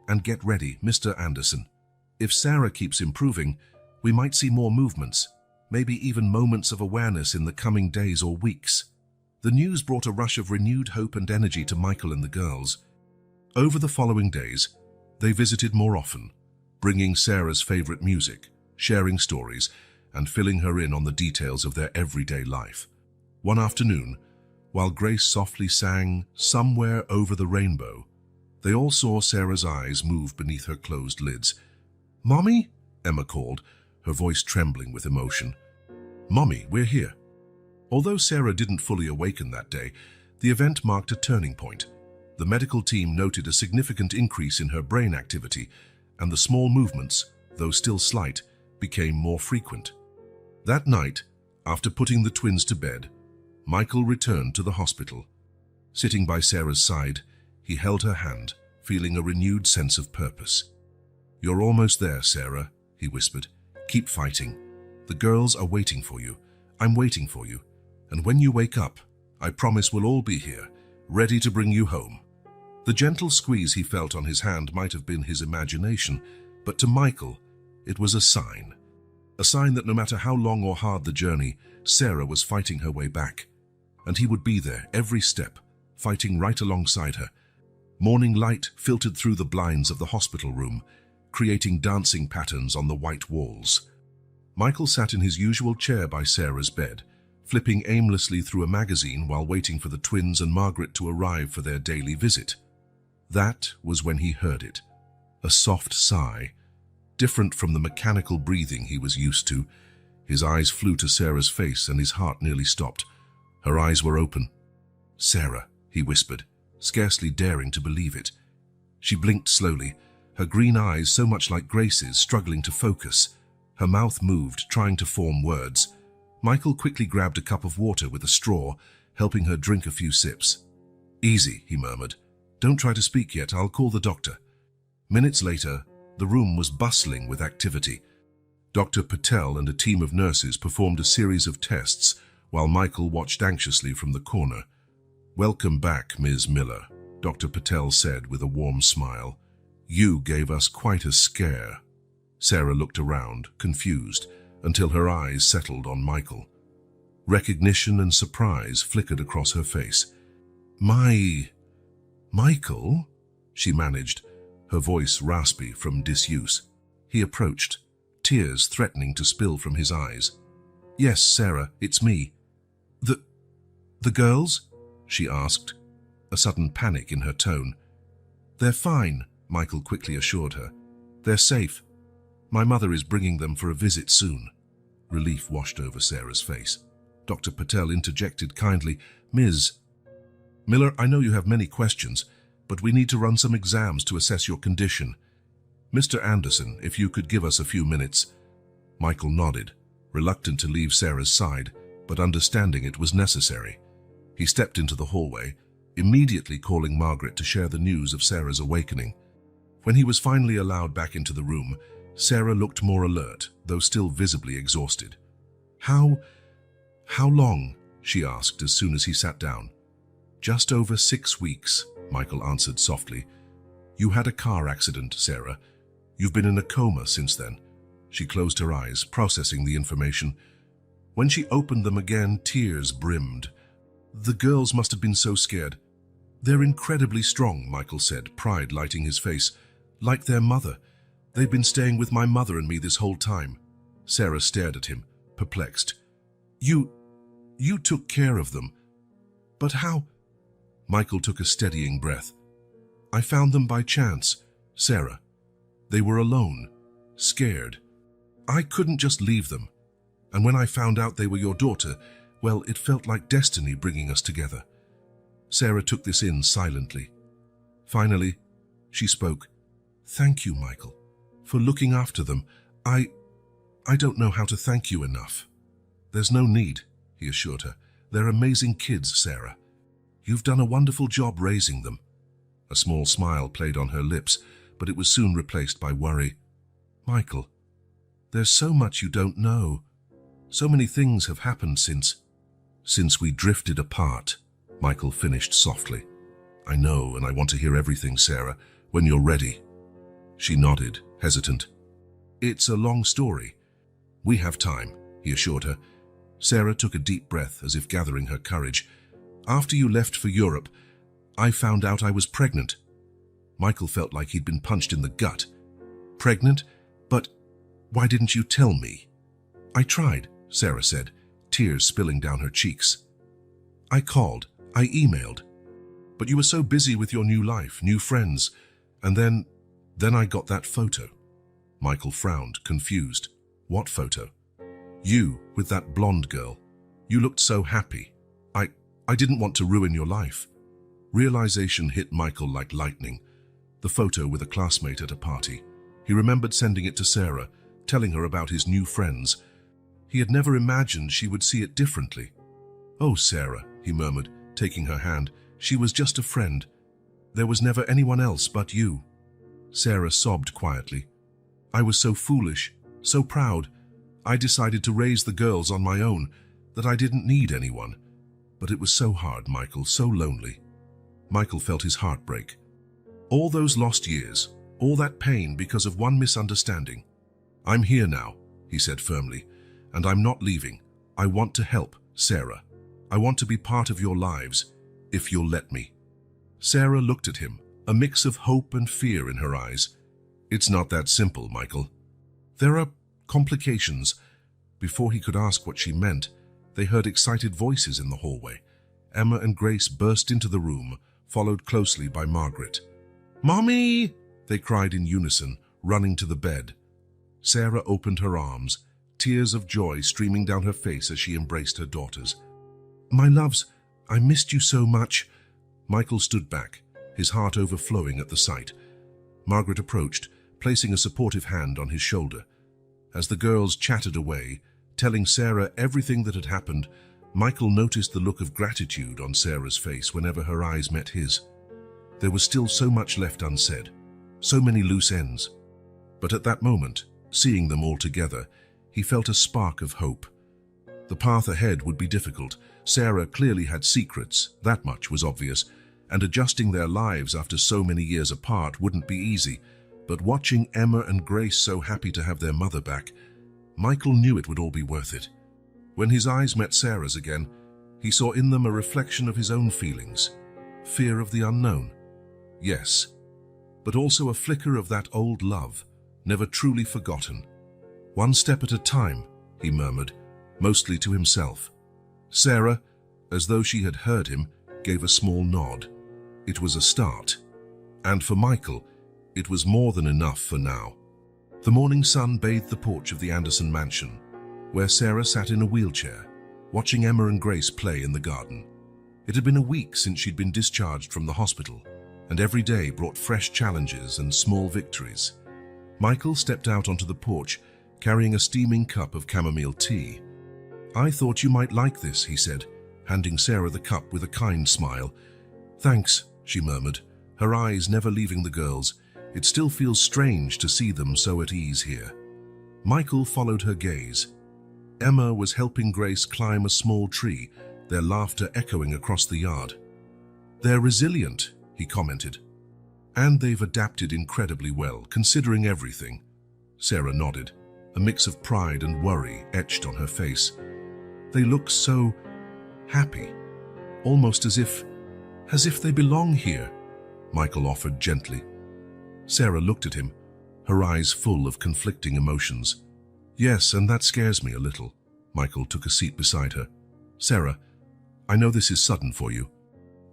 and get ready, Mr. Anderson. If Sarah keeps improving, we might see more movements, maybe even moments of awareness in the coming days or weeks. The news brought a rush of renewed hope and energy to Michael and the girls. Over the following days, they visited more often, bringing Sarah's favorite music, sharing stories, and filling her in on the details of their everyday life. One afternoon, while Grace softly sang "Somewhere Over the Rainbow," they all saw Sarah's eyes move beneath her closed lids. "Mommy?" Emma called, her voice trembling with emotion. "Mommy, we're here." Although Sarah didn't fully awaken that day, the event marked a turning point. The medical team noted a significant increase in her brain activity, and the small movements, though still slight, became more frequent. That night, after putting the twins to bed, Michael returned to the hospital. Sitting by Sarah's side, he held her hand, feeling a renewed sense of purpose. "You're almost there, Sarah," he whispered. "Keep fighting. The girls are waiting for you. I'm waiting for you. And when you wake up, I promise we'll all be here, ready to bring you home." The gentle squeeze he felt on his hand might have been his imagination, but to Michael, it was a sign. A sign that no matter how long or hard the journey, Sarah was fighting her way back. And he would be there every step, fighting right alongside her. Morning light filtered through the blinds of the hospital room, creating dancing patterns on the white walls. Michael sat in his usual chair by Sarah's bed, flipping aimlessly through a magazine while waiting for the twins and Margaret to arrive for their daily visit. That was when he heard it. A soft sigh, different from the mechanical breathing he was used to. His eyes flew to Sarah's face and his heart nearly stopped. Her eyes were open. "Sarah," he whispered, scarcely daring to believe it. She blinked slowly, her green eyes so much like Grace's, struggling to focus. Her mouth moved, trying to form words. Michael quickly grabbed a cup of water with a straw, helping her drink a few sips. "Easy," he murmured, Don't try to speak yet, I'll call the doctor. Minutes later, the room was bustling with activity. Dr. Patel and a team of nurses performed a series of tests while Michael watched anxiously from the corner. "Welcome back, Ms. Miller," Dr. Patel said with a warm smile. "You gave us quite a scare." Sarah looked around, confused, until her eyes settled on Michael. Recognition and surprise flickered across her face. Michael?" she managed, her voice raspy from disuse. He approached, tears threatening to spill from his eyes. "Yes, Sarah, it's me." The girls?" she asked, a sudden panic in her tone. "They're fine," Michael quickly assured her. "They're safe. My mother is bringing them for a visit soon." Relief washed over Sarah's face. Dr. Patel interjected kindly, "Ms. Miller, I know you have many questions, but we need to run some exams to assess your condition. Mr. Anderson, if you could give us a few minutes." Michael nodded, reluctant to leave Sarah's side, but understanding it was necessary. He stepped into the hallway, immediately calling Margaret to share the news of Sarah's awakening. When he was finally allowed back into the room, Sarah looked more alert, though still visibly exhausted. How long?" she asked as soon as he sat down. "Just over 6 weeks," Michael answered softly. "You had a car accident, Sarah. You've been in a coma since then." She closed her eyes, processing the information. When she opened them again, tears brimmed. "The girls must have been so scared." "They're incredibly strong," Michael said, pride lighting his face. "Like their mother. They've been staying with my mother and me this whole time." Sarah stared at him, perplexed. You took care of them. But how?" Michael took a steadying breath. "I found them by chance, Sarah. They were alone, scared. I couldn't just leave them. And when I found out they were your daughter, well, it felt like destiny bringing us together." Sarah took this in silently. Finally, she spoke. "Thank you, Michael, for looking after them. I don't know how to thank you enough." "There's no need," he assured her. "They're amazing kids, Sarah. You've done a wonderful job raising them." A small smile played on her lips, but it was soon replaced by worry. "Michael, there's so much you don't know. So many things have happened since we drifted apart," Michael finished softly. "I know, and I want to hear everything, Sarah, when you're ready." She nodded, hesitant. "It's a long story. We have time," he assured her. Sarah took a deep breath as if gathering her courage. "After you left for Europe, I found out I was pregnant." Michael felt like he'd been punched in the gut. "Pregnant? But why didn't you tell me?" "I tried," Sarah said, tears spilling down her cheeks. "I called, I emailed. But you were so busy with your new life, new friends, and then I got that photo." Michael frowned, confused. "What photo?" "You, with that blonde girl. You looked so happy. I didn't want to ruin your life." Realization hit Michael like lightning. The photo with a classmate at a party. He remembered sending it to Sarah, telling her about his new friends. He had never imagined she would see it differently. "Oh, Sarah," he murmured, taking her hand. "She was just a friend. There was never anyone else but you." Sarah sobbed quietly. "I was so foolish, so proud. I decided to raise the girls on my own, that I didn't need anyone. But it was so hard, Michael, so lonely." Michael felt his heart break. All those lost years, all that pain because of one misunderstanding. "I'm here now," he said firmly, "and I'm not leaving. I want to help, Sarah. I want to be part of your lives, if you'll let me." Sarah looked at him, a mix of hope and fear in her eyes. "It's not that simple, Michael. There are complications." Before he could ask what she meant, they heard excited voices in the hallway. Emma and Grace burst into the room, followed closely by Margaret. "Mommy!" they cried in unison, running to the bed. Sarah opened her arms, tears of joy streaming down her face as she embraced her daughters. "My loves, I missed you so much." Michael stood back, his heart overflowing at the sight. Margaret approached, placing a supportive hand on his shoulder. As the girls chattered away, telling Sarah everything that had happened, Michael noticed the look of gratitude on Sarah's face whenever her eyes met his. There was still so much left unsaid, so many loose ends. But at that moment, seeing them all together, he felt a spark of hope. The path ahead would be difficult. Sarah clearly had secrets, that much was obvious, and adjusting their lives after so many years apart wouldn't be easy. But watching Emma and Grace so happy to have their mother back, Michael knew it would all be worth it. When his eyes met Sarah's again, he saw in them a reflection of his own feelings. Fear of the unknown, yes, but also a flicker of that old love, never truly forgotten. One step at a time, he murmured, mostly to himself. Sarah, as though she had heard him, gave a small nod. It was a start. And for Michael, it was more than enough for now. The morning sun bathed the porch of the Anderson mansion, where Sarah sat in a wheelchair, watching Emma and Grace play in the garden. It had been a week since she'd been discharged from the hospital, and every day brought fresh challenges and small victories. Michael stepped out onto the porch, carrying a steaming cup of chamomile tea. "I thought you might like this," he said, handing Sarah the cup with a kind smile. "Thanks," she murmured, her eyes never leaving the girls. It still feels strange to see them so at ease here. Michael followed her gaze. Emma was helping Grace climb a small tree, their laughter echoing across the yard. "They're resilient," he commented. "And they've adapted incredibly well, considering everything." Sarah nodded, a mix of pride and worry etched on her face. "They look so happy, almost as if they belong here," Michael offered gently. Sarah looked at him, her eyes full of conflicting emotions. "Yes, and that scares me a little." Michael took a seat beside her. "Sarah, I know this is sudden for you.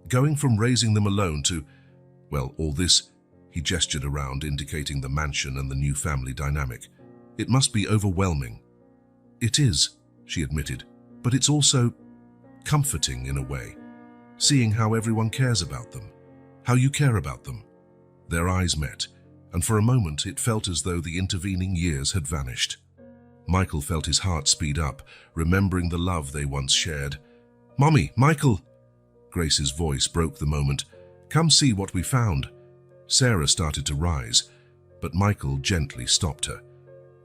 Going from raising them alone to, well, all this," he gestured around, indicating the mansion and the new family dynamic. "It must be overwhelming." "It is," she admitted, "but it's also comforting in a way, seeing how everyone cares about them, how you care about them." Their eyes met, and for a moment it felt as though the intervening years had vanished. Michael felt his heart speed up, remembering the love they once shared. "Mommy, Michael!" Grace's voice broke the moment. "Come see what we found." Sarah started to rise, but Michael gently stopped her.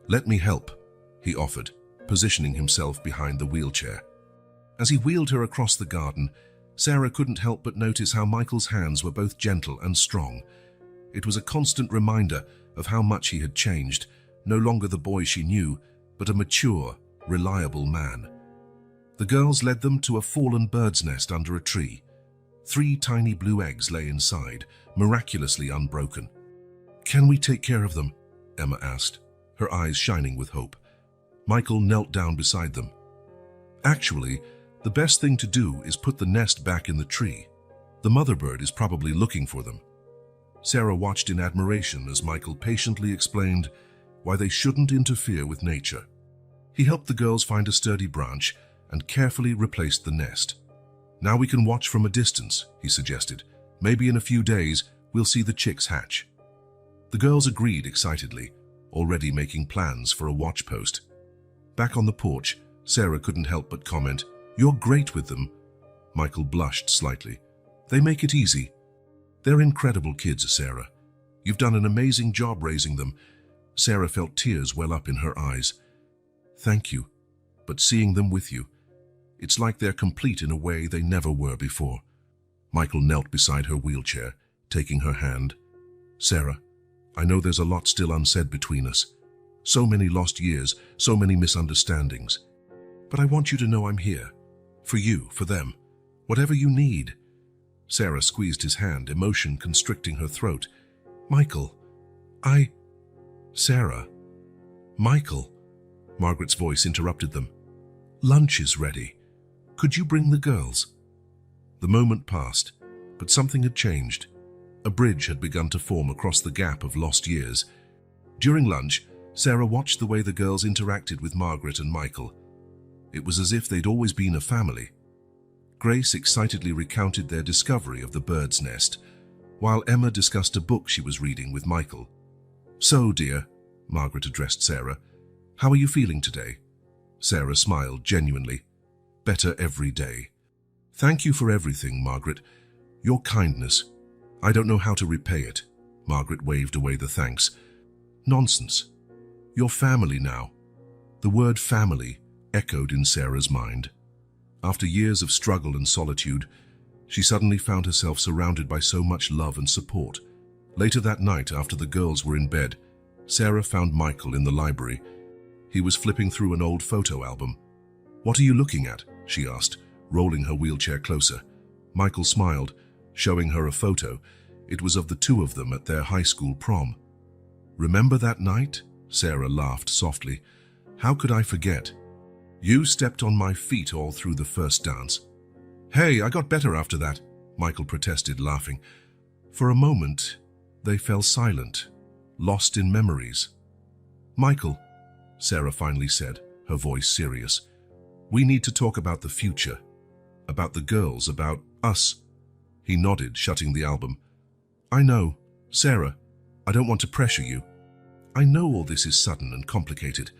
"Let me help," he offered, positioning himself behind the wheelchair. As he wheeled her across the garden, Sarah couldn't help but notice how Michael's hands were both gentle and strong. It was a constant reminder of how much he had changed, no longer the boy she knew, but a mature, reliable man. The girls led them to a fallen bird's nest under a tree. 3 tiny blue eggs lay inside, miraculously unbroken. "Can we take care of them?" Emma asked, her eyes shining with hope. Michael knelt down beside them. "Actually, the best thing to do is put the nest back in the tree. The mother bird is probably looking for them." Sarah watched in admiration as Michael patiently explained why they shouldn't interfere with nature. He helped the girls find a sturdy branch and carefully replaced the nest. "Now we can watch from a distance," he suggested. "Maybe in a few days we'll see the chicks hatch." The girls agreed excitedly, already making plans for a watch post. Back on the porch, Sarah couldn't help but comment, "You're great with them." Michael blushed slightly. "They make it easy. They're incredible kids, Sarah. You've done an amazing job raising them." Sarah felt tears well up in her eyes. "Thank you, but seeing them with you, it's like they're complete in a way they never were before." Michael knelt beside her wheelchair, taking her hand. "Sarah, I know there's a lot still unsaid between us. So many lost years, so many misunderstandings. But I want you to know I'm here. For you, for them. Whatever you need." Sarah squeezed his hand, emotion constricting her throat. "Michael, Sarah, Michael." Margaret's voice interrupted them. "Lunch is ready. Could you bring the girls?" The moment passed, but something had changed. A bridge had begun to form across the gap of lost years. During lunch, Sarah watched the way the girls interacted with Margaret and Michael. It was as if they'd always been a family. Grace excitedly recounted their discovery of the bird's nest, while Emma discussed a book she was reading with Michael. "So, dear," Margaret addressed Sarah, "how are you feeling today?" Sarah smiled genuinely. "Better every day." "Thank you for everything, Margaret. Your kindness. I don't know how to repay it. Margaret waved away the thanks. Nonsense. You're family now. The word family echoed in Sarah's mind. After years of struggle and solitude, she suddenly found herself surrounded by so much love and support. Later that night, after the girls were in bed, Sarah found Michael in the library. He was flipping through an old photo album. "What are you looking at?" she asked, rolling her wheelchair closer. Michael smiled, showing her a photo. It was of the two of them at their high school prom. "Remember that night?" Sarah laughed softly. "How could I forget? You stepped on my feet all through the first dance." "Hey, I got better after that," Michael protested, laughing. For a moment, they fell silent, lost in memories. "Michael," Sarah finally said, her voice serious, "we need to talk about the future, about the girls, about us." He nodded, shutting the album. "I know, Sarah, I don't want to pressure you. I know all this is sudden and complicated,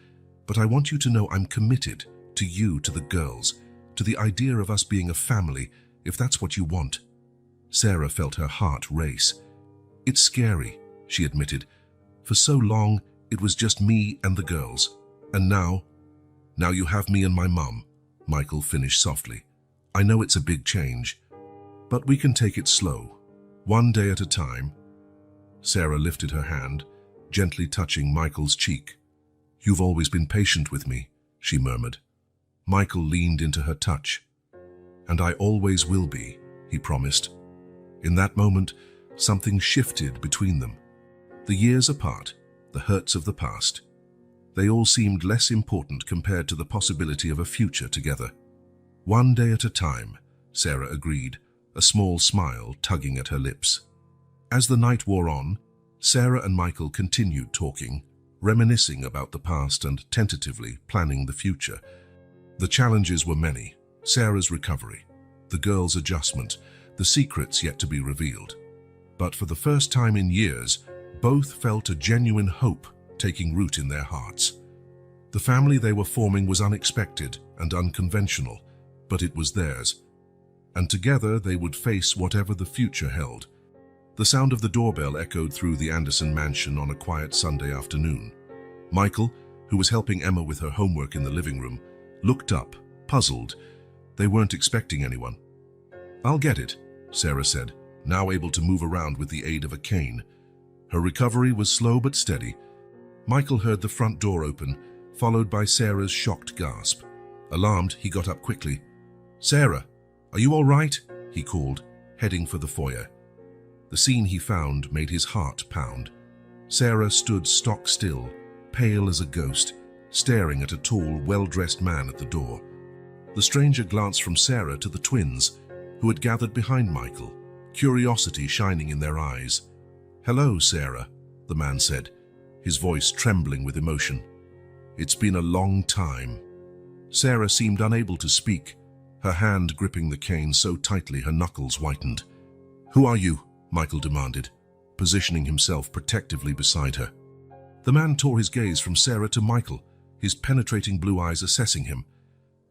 but I want you to know I'm committed to you, to the girls, to the idea of us being a family, if that's what you want." Sarah felt her heart race. "It's scary," she admitted. "For so long, it was just me and the girls. And now you have me and my mum," Michael finished softly. "I know it's a big change, but we can take it slow, one day at a time." Sarah lifted her hand, gently touching Michael's cheek. "You've always been patient with me," she murmured. Michael leaned into her touch. "And I always will be," he promised. In that moment, something shifted between them. The years apart, the hurts of the past, they all seemed less important compared to the possibility of a future together. "One day at a time," Sarah agreed, a small smile tugging at her lips. As the night wore on, Sarah and Michael continued talking, reminiscing about the past and tentatively planning the future. The challenges were many: Sarah's recovery, the girls' adjustment, the secrets yet to be revealed. But for the first time in years, both felt a genuine hope taking root in their hearts. The family they were forming was unexpected and unconventional, but it was theirs. And together they would face whatever the future held. The sound of the doorbell echoed through the Anderson mansion on a quiet Sunday afternoon. Michael, who was helping Emma with her homework in the living room, looked up, puzzled. They weren't expecting anyone. "I'll get it," Sarah said, now able to move around with the aid of a cane. Her recovery was slow but steady. Michael heard the front door open, followed by Sarah's shocked gasp. Alarmed, he got up quickly. "Sarah, are you all right?" he called, heading for the foyer. The scene he found made his heart pound. Sarah stood stock still, pale as a ghost, staring at a tall, well-dressed man at the door. The stranger glanced from Sarah to the twins, who had gathered behind Michael, curiosity shining in their eyes. "Hello, Sarah," the man said, his voice trembling with emotion. "It's been a long time." Sarah seemed unable to speak, her hand gripping the cane so tightly her knuckles whitened. "Who are you?" Michael demanded, positioning himself protectively beside her. The man tore his gaze from Sarah to Michael, his penetrating blue eyes assessing him.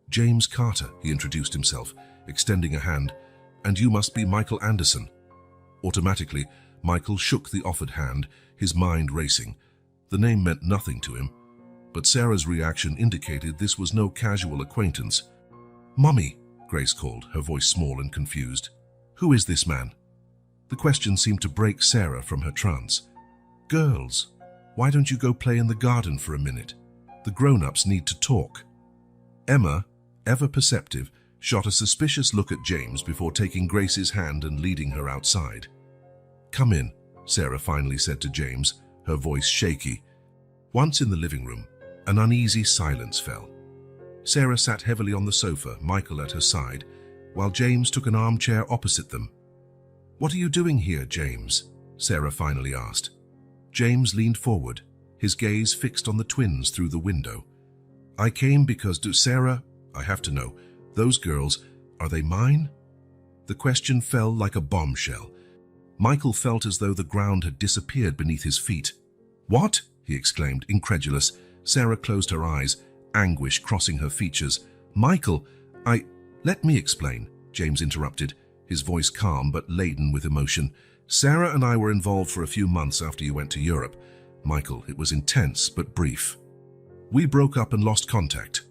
"James Carter," he introduced himself, extending a hand. "And you must be Michael Anderson." Automatically, Michael shook the offered hand, his mind racing. The name meant nothing to him, but Sarah's reaction indicated this was no casual acquaintance. "Mummy," Grace called, her voice small and confused. "Who is this man?" The question seemed to break Sarah from her trance. "Girls, why don't you go play in the garden for a minute? The grown-ups need to talk." Emma, ever perceptive, shot a suspicious look at James before taking Grace's hand and leading her outside. "Come in," Sarah finally said to James, her voice shaky. Once in the living room, an uneasy silence fell. Sarah sat heavily on the sofa, Michael at her side, while James took an armchair opposite them. "What are you doing here, James?" Sarah finally asked. James leaned forward, his gaze fixed on the twins through the window. "I came because Sarah, I have to know, those girls, are they mine?" The question fell like a bombshell. Michael felt as though the ground had disappeared beneath his feet. "What?" he exclaimed, incredulous. Sarah closed her eyes, anguish crossing her features. "Michael, let me explain," James interrupted, his voice calm but laden with emotion. Sarah and I were involved for a few months after you went to Europe. Michael, it was intense but brief. We broke up and lost contact.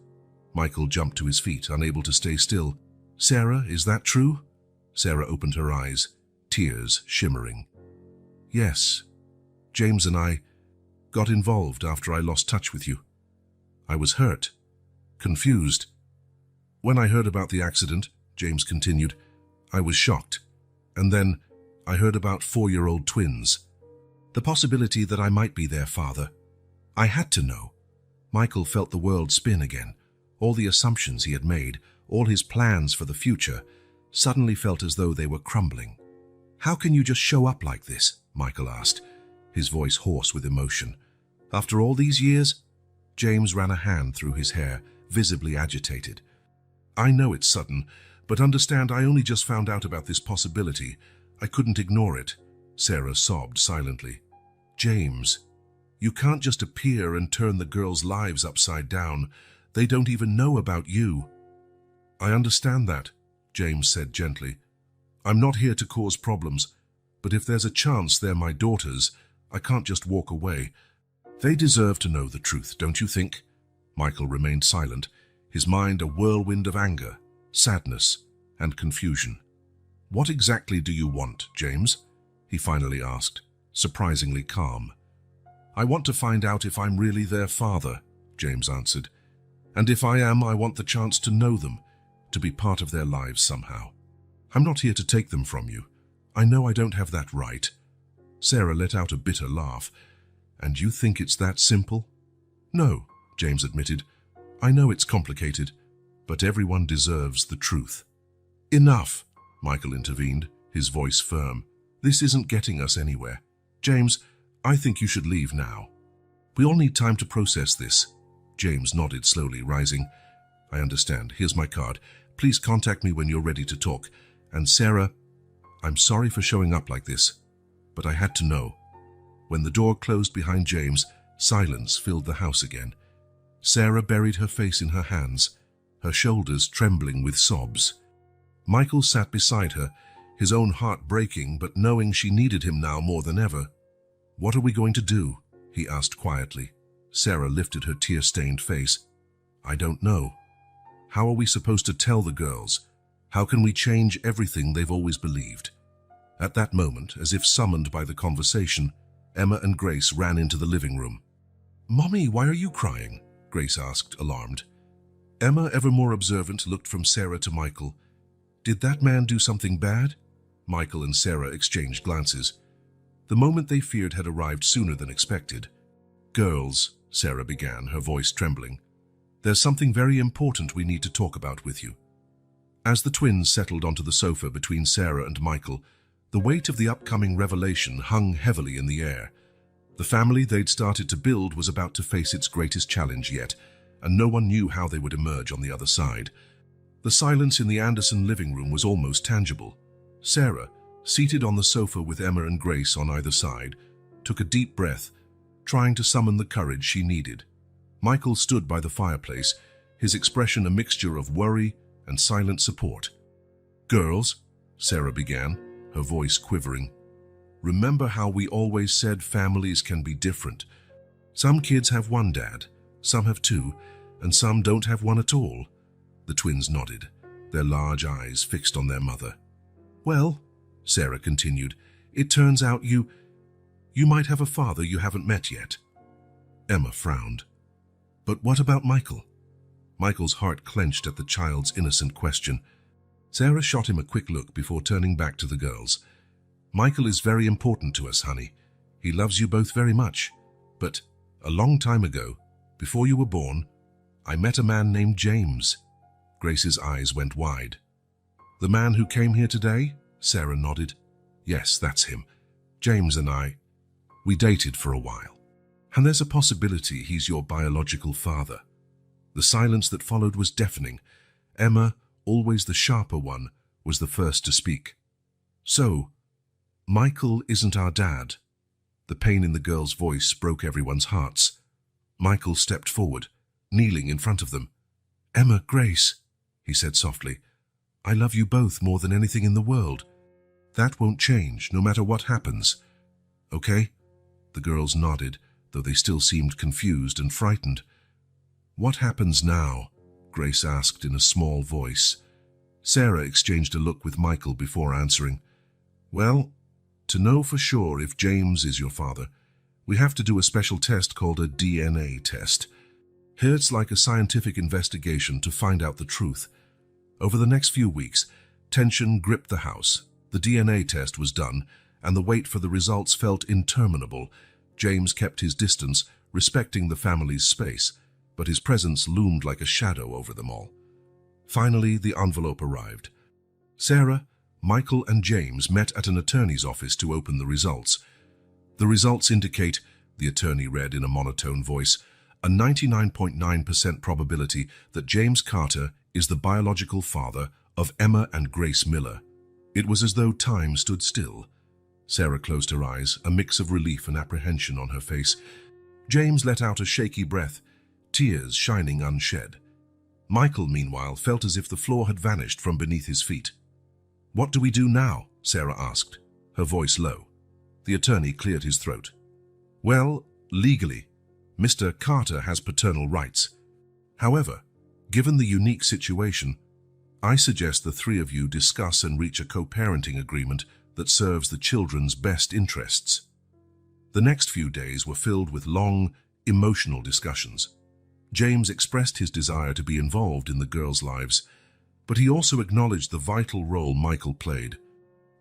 Michael jumped to his feet, unable to stay still. Sarah, is that true? Sarah opened her eyes, tears shimmering. Yes. James and I got involved after I lost touch with you. I was hurt, confused. When I heard about the accident, James continued, I was shocked. And then I heard about 4-year-old twins. The possibility that I might be their father. I had to know. Michael felt the world spin again. All the assumptions he had made, all his plans for the future, suddenly felt as though they were crumbling. How can you just show up like this? Michael asked, his voice hoarse with emotion. After all these years? James ran a hand through his hair, visibly agitated. I know it's sudden, but understand I only just found out about this possibility. I couldn't ignore it. Sarah sobbed silently. James, you can't just appear and turn the girls' lives upside down. They don't even know about you. I understand that, James said gently. I'm not here to cause problems, but if there's a chance they're my daughters, I can't just walk away. They deserve to know the truth, don't you think? Michael remained silent, his mind a whirlwind of anger, sadness, and confusion. What exactly do you want, James? He finally asked, surprisingly calm. I want to find out if I'm really their father, James answered. And if I am, I want the chance to know them, to be part of their lives somehow. I'm not here to take them from you. I know I don't have that right. Sarah let out a bitter laugh. And you think it's that simple? No, James admitted. I know it's complicated, but everyone deserves the truth. Enough, Michael intervened, his voice firm. This isn't getting us anywhere. James, I think you should leave now. We all need time to process this. James nodded slowly, rising. I understand. Here's my card. Please contact me when you're ready to talk. And Sarah, I'm sorry for showing up like this, but I had to know. When the door closed behind James, silence filled the house again. Sarah buried her face in her hands, her shoulders trembling with sobs. Michael sat beside her, his own heart breaking, but knowing she needed him now more than ever. What are we going to do? He asked quietly. Sarah lifted her tear-stained face. I don't know. How are we supposed to tell the girls? How can we change everything they've always believed? At that moment, as if summoned by the conversation, Emma and Grace ran into the living room. Mommy, why are you crying? Grace asked, alarmed. Emma, ever more observant, looked from Sarah to Michael. Did that man do something bad? Michael and Sarah exchanged glances. The moment they feared had arrived sooner than expected. Girls, Sarah began, her voice trembling. There's something very important we need to talk about with you. As the twins settled onto the sofa between Sarah and Michael, the weight of the upcoming revelation hung heavily in the air. The family they'd started to build was about to face its greatest challenge yet, and no one knew how they would emerge on the other side. The silence in the Anderson living room was almost tangible. Sarah, seated on the sofa with Emma and Grace on either side, took a deep breath, trying to summon the courage she needed. Michael stood by the fireplace, his expression a mixture of worry and silent support. Girls, Sarah began, her voice quivering. Remember how we always said families can be different. Some kids have one dad, some have two, and some don't have one at all. The twins nodded, their large eyes fixed on their mother. Well, Sarah continued, it turns out you might have a father you haven't met yet. Emma frowned. But what about Michael? Michael's heart clenched at the child's innocent question. Sarah shot him a quick look before turning back to the girls. Michael is very important to us, honey. He loves you both very much. But a long time ago, before you were born, I met a man named James. Grace's eyes went wide. The man who came here today? Sarah nodded. Yes, that's him. James and we dated for a while. And there's a possibility he's your biological father. The silence that followed was deafening. Emma, always the sharper one, was the first to speak. So, Michael isn't our dad. The pain in the girl's voice broke everyone's hearts. Michael stepped forward, kneeling in front of them. Emma, Grace, he said softly, I love you both more than anything in the world. That won't change, no matter what happens. Okay? The girls nodded, though they still seemed confused and frightened. What happens now? Grace asked in a small voice. Sarah exchanged a look with Michael before answering. Well, to know for sure if James is your father, we have to do a special test called a DNA test. Here it's like a scientific investigation to find out the truth. Over the next few weeks, tension gripped the house. The DNA test was done, and the wait for the results felt interminable. James kept his distance, respecting the family's space, but his presence loomed like a shadow over them all. Finally, the envelope arrived. Sarah, Michael, and James met at an attorney's office to open the results. The results indicate, the attorney read in a monotone voice, a 99.9% probability that James Carter is the biological father of Emma and Grace Miller. It was as though time stood still. Sarah closed her eyes, a mix of relief and apprehension on her face. James let out a shaky breath, tears shining unshed. Michael, meanwhile, felt as if the floor had vanished from beneath his feet. "What do we do now?" Sarah asked, her voice low. The attorney cleared his throat. "Well, legally, Mr. Carter has paternal rights. However, given the unique situation, I suggest the three of you discuss and reach a co-parenting agreement that serves the children's best interests." The next few days were filled with long, emotional discussions. James expressed his desire to be involved in the girls' lives, but he also acknowledged the vital role Michael played.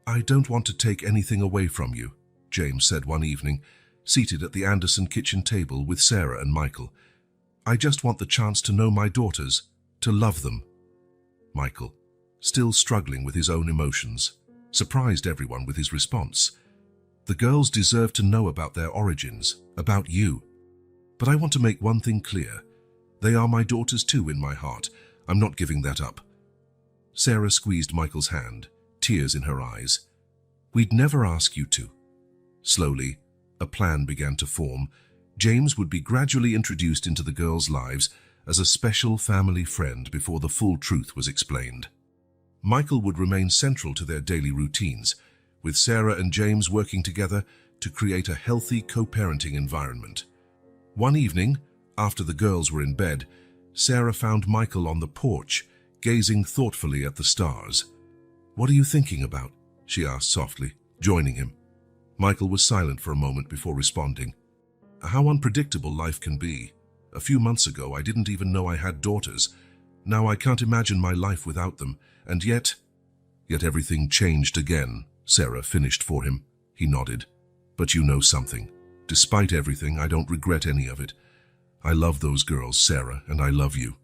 "I don't want to take anything away from you," James said one evening, seated at the Anderson kitchen table with Sarah and Michael. "I just want the chance to know my daughters, to love them." Michael, still struggling with his own emotions, surprised everyone with his response. "The girls deserve to know about their origins, about you. But I want to make one thing clear. They are my daughters too in my heart. I'm not giving that up." Sarah squeezed Michael's hand, tears in her eyes. "We'd never ask you to." Slowly, a plan began to form. James would be gradually introduced into the girls' lives as a special family friend before the full truth was explained. Michael would remain central to their daily routines, with Sarah and James working together to create a healthy co-parenting environment. One evening, after the girls were in bed, Sarah found Michael on the porch, gazing thoughtfully at the stars. "What are you thinking about?" she asked softly, joining him. Michael was silent for a moment before responding. "How unpredictable life can be. A few months ago, I didn't even know I had daughters. Now I can't imagine my life without them. And yet everything changed again," Sarah finished for him. He nodded. "But you know something. Despite everything, I don't regret any of it. I love those girls, Sarah, and I love you."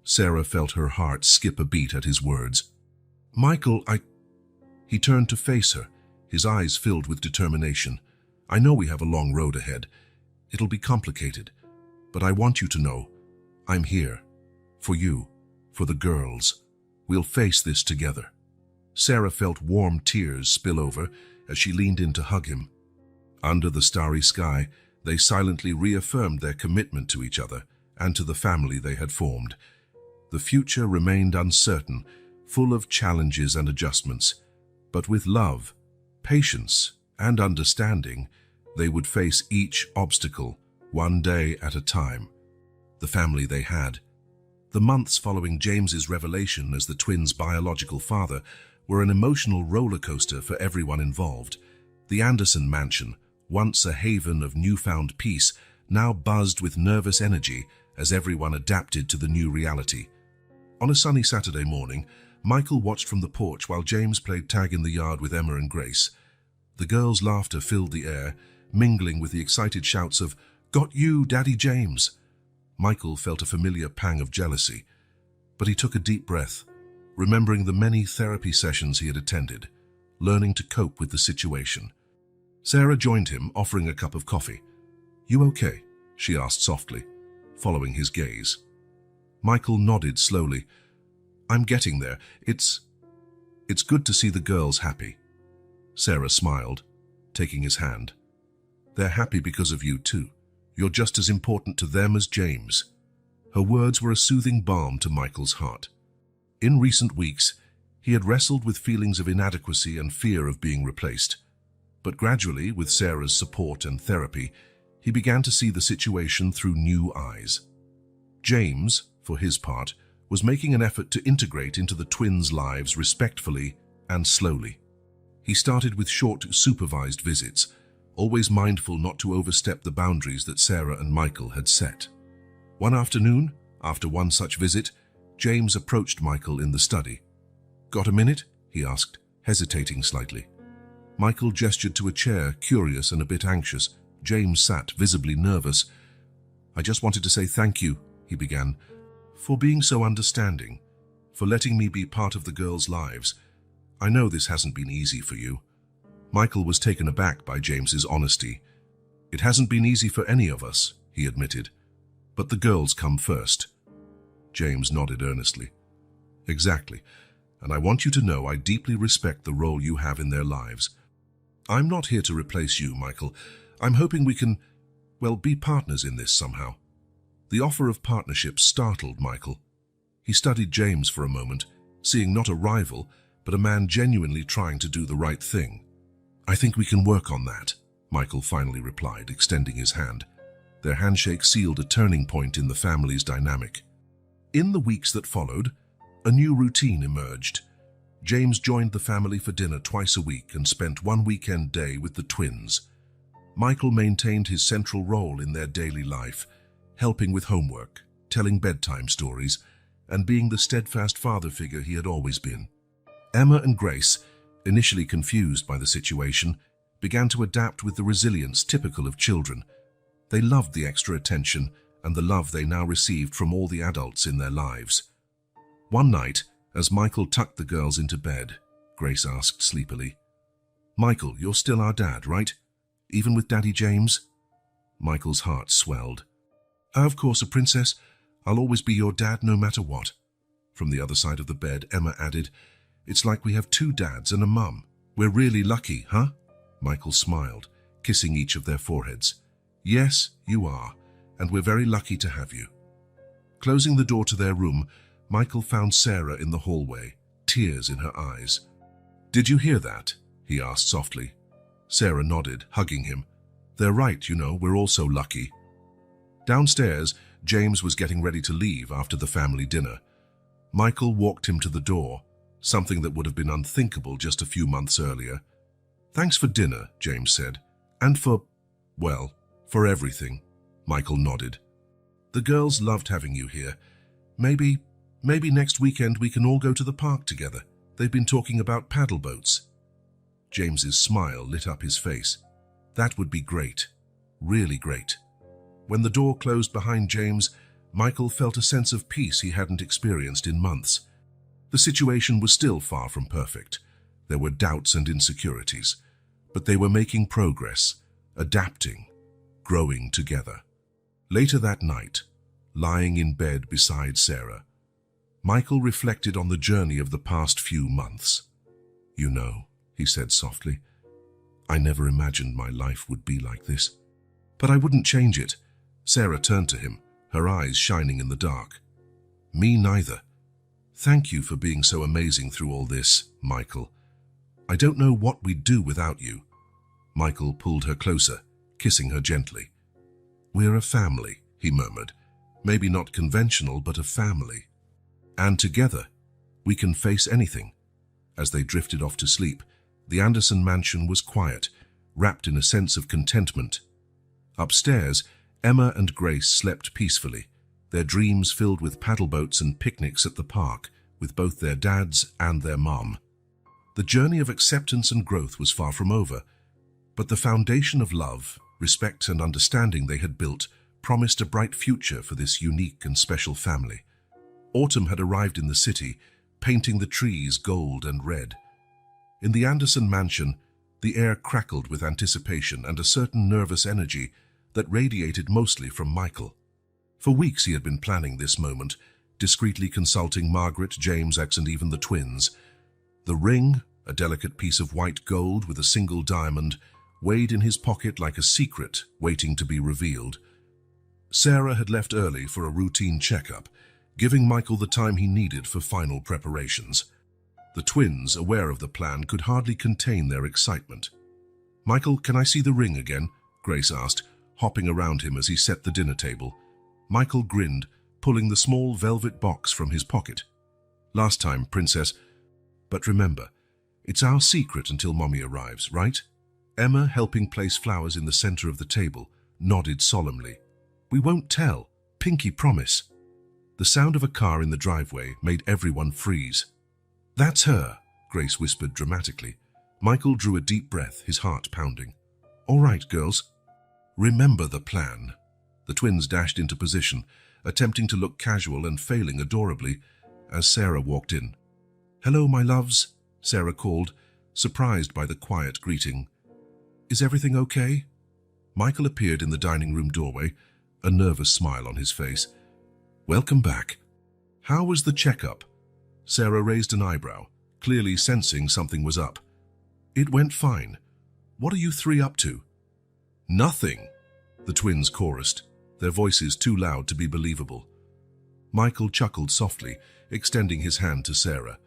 Sarah felt her heart skip a beat at his words. "Michael, He turned to face her, his eyes filled with determination. "I know we have a long road ahead. It'll be complicated. But I want you to know, I'm here. For you, for the girls. We'll face this together." Sarah felt warm tears spill over as she leaned in to hug him. Under the starry sky, they silently reaffirmed their commitment to each other and to the family they had formed. The future remained uncertain, full of challenges and adjustments, but with love, patience, and understanding, they would face each obstacle, one day at a time. The family they had. The months following James's revelation as the twins' biological father were an emotional roller coaster for everyone involved. The Anderson mansion, once a haven of newfound peace, now buzzed with nervous energy as everyone adapted to the new reality. On a sunny Saturday morning, Michael watched from the porch while James played tag in the yard with Emma and Grace. The girls' laughter filled the air, mingling with the excited shouts of, "Got you, Daddy James!" Michael felt a familiar pang of jealousy, but he took a deep breath, remembering the many therapy sessions he had attended, learning to cope with the situation. Sarah joined him, offering a cup of coffee. "You okay?" she asked softly, following his gaze. Michael nodded slowly. "I'm getting there. It's good to see the girls happy." Sarah smiled, taking his hand. "They're happy because of you too. You're just as important to them as James." Her words were a soothing balm to Michael's heart. In recent weeks, He had wrestled with feelings of inadequacy and fear of being replaced. But gradually, with Sarah's support and therapy, he began to see the situation through new eyes. James, for his part, was making an effort to integrate into the twins' lives respectfully and slowly. He started with short, supervised visits, always mindful not to overstep the boundaries that Sarah and Michael had set. One afternoon, after one such visit, James approached Michael in the study. "Got a minute?" he asked, hesitating slightly. Michael gestured to a chair, curious and a bit anxious. James sat, visibly nervous. "I just wanted to say thank you," he began, "for being so understanding, for letting me be part of the girls' lives. I know this hasn't been easy for you." Michael was taken aback by James's honesty. "It hasn't been easy for any of us," he admitted. "But the girls come first." James nodded earnestly. "Exactly. And I want you to know I deeply respect the role you have in their lives. I'm not here to replace you, Michael. I'm hoping we can, well, be partners in this somehow." The offer of partnership startled Michael. He studied James for a moment, seeing not a rival, but a man genuinely trying to do the right thing. "I think we can work on that," Michael finally replied, extending his hand. Their handshake sealed a turning point in the family's dynamic. In the weeks that followed, a new routine emerged. James joined the family for dinner twice a week and spent one weekend day with the twins. Michael maintained his central role in their daily life, helping with homework, telling bedtime stories, and being the steadfast father figure he had always been. Emma and Grace, initially confused by the situation, began to adapt with the resilience typical of children. They loved the extra attention and the love they now received from all the adults in their lives. One night, as Michael tucked the girls into bed, Grace asked sleepily, "Michael, you're still our dad, right? Even with Daddy James?" Michael's heart swelled. "Of course, a princess. I'll always be your dad no matter what." From the other side of the bed, Emma added, "It's like we have two dads and a mum. We're really lucky, huh?" Michael smiled, kissing each of their foreheads. "Yes, you are, and we're very lucky to have you." Closing the door to their room, Michael found Sarah in the hallway, tears in her eyes. "Did you hear that?" he asked softly. Sarah nodded, hugging him. "They're right, you know, we're all so lucky." Downstairs, James was getting ready to leave after the family dinner. Michael walked him to the door, something that would have been unthinkable just a few months earlier. "Thanks for dinner," James said. "And for, well, for everything." Michael nodded. "The girls loved having you here. Maybe next weekend we can all go to the park together. They've been talking about paddle boats." James's smile lit up his face. "That would be great. Really great." When the door closed behind James, Michael felt a sense of peace he hadn't experienced in months. The situation was still far from perfect. There were doubts and insecurities, but they were making progress, adapting, growing together. Later that night, lying in bed beside Sarah, Michael reflected on the journey of the past few months. "You know," he said softly, "I never imagined my life would be like this. But I wouldn't change it." Sarah turned to him, her eyes shining in the dark. "Me neither. Thank you for being so amazing through all this, Michael. I don't know what we'd do without you." Michael pulled her closer, kissing her gently. "We're a family," he murmured. "Maybe not conventional, but a family. And together, we can face anything." As they drifted off to sleep, the Anderson mansion was quiet, wrapped in a sense of contentment. Upstairs, Emma and Grace slept peacefully, their dreams filled with paddle boats and picnics at the park, with both their dads and their mom. The journey of acceptance and growth was far from over, but the foundation of love, respect and understanding they had built promised a bright future for this unique and special family. Autumn had arrived in the city, painting the trees gold and red. In the Anderson mansion, the air crackled with anticipation and a certain nervous energy that radiated mostly from Michael. For weeks he had been planning this moment, discreetly consulting Margaret, James, X, and even the twins. The ring, a delicate piece of white gold with a single diamond, weighed in his pocket like a secret waiting to be revealed. Sarah had left early for a routine checkup, giving Michael the time he needed for final preparations. The twins, aware of the plan, could hardly contain their excitement. "Michael, can I see the ring again?" Grace asked, hopping around him as he set the dinner table. Michael grinned, pulling the small velvet box from his pocket. "Last time, Princess. But remember, it's our secret until Mommy arrives, right?" Emma, helping place flowers in the center of the table, nodded solemnly. "We won't tell. Pinky promise." The sound of a car in the driveway made everyone freeze. "That's her," Grace whispered dramatically. Michael drew a deep breath, his heart pounding. "All right, girls. Remember the plan." The twins dashed into position, attempting to look casual and failing adorably as Sarah walked in. "Hello, my loves," Sarah called, surprised by the quiet greeting. "Is everything okay?" Michael appeared in the dining room doorway, a nervous smile on his face. "Welcome back. How was the checkup?" Sarah raised an eyebrow, clearly sensing something was up. "It went fine. What are you three up to?" "Nothing," the twins chorused, their voices too loud to be believable. Michael chuckled softly, extending his hand to Sarah.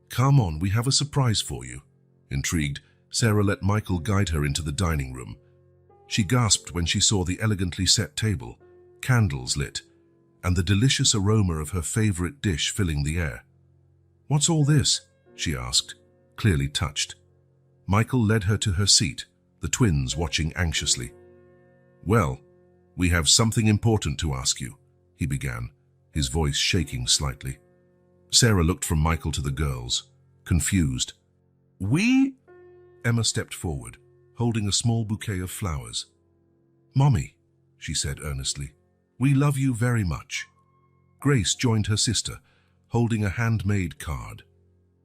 "Come on, we have a surprise for you." Intrigued, Sarah let Michael guide her into the dining room. She gasped when she saw the elegantly set table, candles lit, and the delicious aroma of her favorite dish filling the air. "What's all this?" she asked, clearly touched. Michael led her to her seat, the twins watching anxiously. "Well, we have something important to ask you," he began, his voice shaking slightly. Sarah looked from Michael to the girls, confused. "We?" Emma stepped forward, holding a small bouquet of flowers. "Mommy," she said earnestly, "we love you very much." Grace joined her sister, holding a handmade card.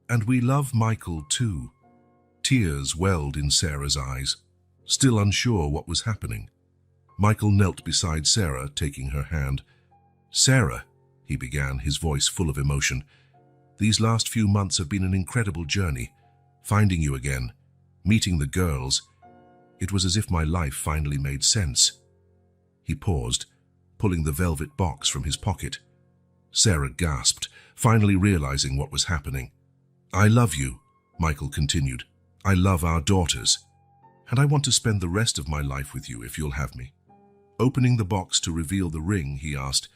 "And we love Michael too." Tears welled in Sarah's eyes, still unsure what was happening. Michael knelt beside Sarah, taking her hand. "Sarah," he began, his voice full of emotion, "these last few months have been an incredible journey. Finding you again, meeting the girls, it was as if my life finally made sense." He paused, pulling the velvet box from his pocket. Sarah gasped, finally realizing what was happening. "I love you," Michael continued. "I love our daughters. And I want to spend the rest of my life with you if you'll have me." Opening the box to reveal the ring, he asked,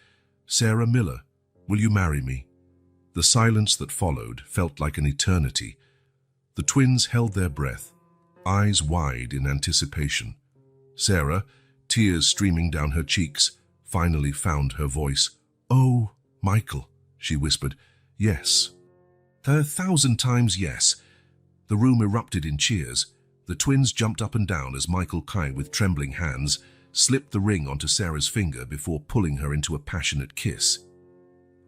"Sarah Miller, will you marry me?" The silence that followed felt like an eternity. The twins held their breath, eyes wide in anticipation. Sarah, tears streaming down her cheeks, finally found her voice. "Oh, Michael," she whispered. "Yes. 1,000 times yes." The room erupted in cheers. The twins jumped up and down as Michael Kai, with trembling hands, slipped the ring onto Sarah's finger before pulling her into a passionate kiss.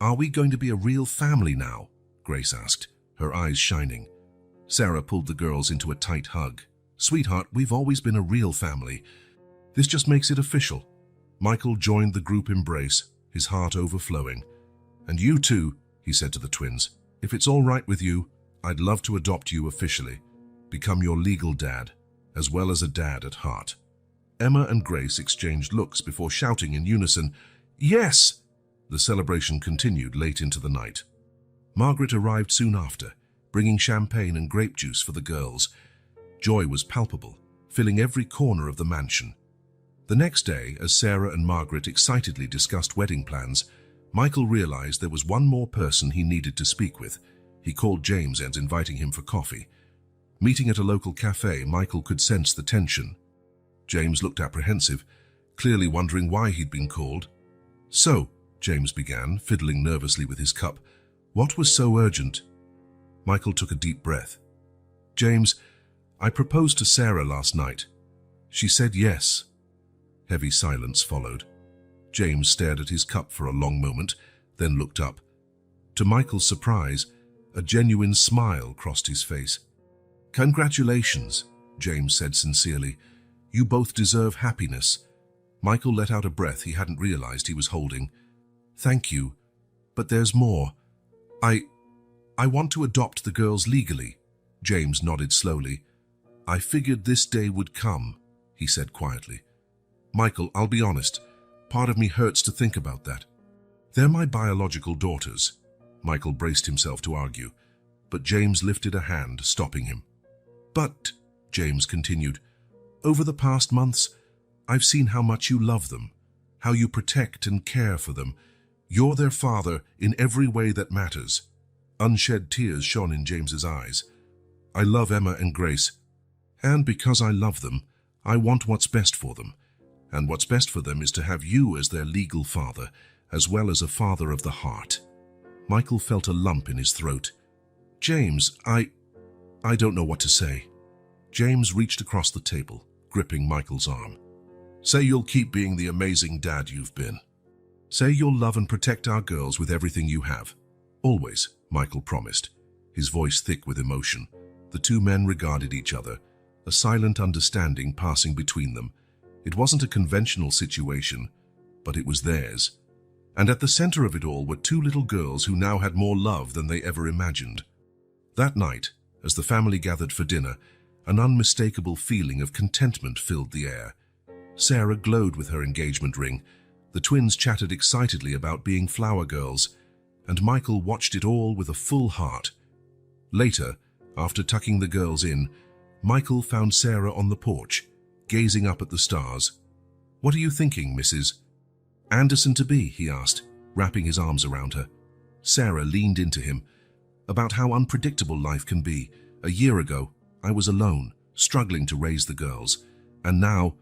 "Are we going to be a real family now?" Grace asked, her eyes shining. Sarah pulled the girls into a tight hug. "Sweetheart, we've always been a real family. This just makes it official." Michael joined the group embrace, his heart overflowing. "And you too," he said to the twins. "If it's all right with you, I'd love to adopt you officially, become your legal dad, as well as a dad at heart." Emma and Grace exchanged looks before shouting in unison, "Yes!" The celebration continued late into the night. Margaret arrived soon after, bringing champagne and grape juice for the girls. Joy was palpable, filling every corner of the mansion. The next day, as Sarah and Margaret excitedly discussed wedding plans, Michael realized there was one more person he needed to speak with. He called James and inviting him for coffee. Meeting at a local cafe, Michael could sense the tension. James looked apprehensive, clearly wondering why he'd been called. "So," James began, fiddling nervously with his cup, "what was so urgent?" Michael took a deep breath. "James, I proposed to Sarah last night. She said yes." Heavy silence followed. James stared at his cup for a long moment, then looked up. To Michael's surprise, a genuine smile crossed his face. "Congratulations," James said sincerely. "You both deserve happiness." Michael let out a breath he hadn't realized he was holding. "Thank you, but there's more. I want to adopt the girls legally." James nodded slowly. "I figured this day would come," he said quietly. "Michael, I'll be honest, part of me hurts to think about that. They're my biological daughters," Michael braced himself to argue. but James lifted a hand, stopping him. "But," James continued, "over the past months, I've seen how much you love them, how you protect and care for them. You're their father in every way that matters." Unshed tears shone in James's eyes. "I love Emma and Grace, and because I love them, I want what's best for them. And what's best for them is to have you as their legal father, as well as a father of the heart." Michael felt a lump in his throat. "James, I don't know what to say." James reached across the table, gripping Michael's arm. "Say you'll keep being the amazing dad you've been. Say you'll love and protect our girls with everything you have. Always," Michael promised, his voice thick with emotion. The two men regarded each other, a silent understanding passing between them. It wasn't a conventional situation, but it was theirs. And at the center of it all were two little girls who now had more love than they ever imagined. That night, as the family gathered for dinner, an unmistakable feeling of contentment filled the air. Sarah glowed with her engagement ring. The twins chatted excitedly about being flower girls, and Michael watched it all with a full heart. Later, after tucking the girls in, Michael found Sarah on the porch, gazing up at the stars. "What are you thinking, Mrs. Anderson to be?" he asked, wrapping his arms around her. Sarah leaned into him. "About how unpredictable life can be. A year ago, I was alone, struggling to raise the girls, and now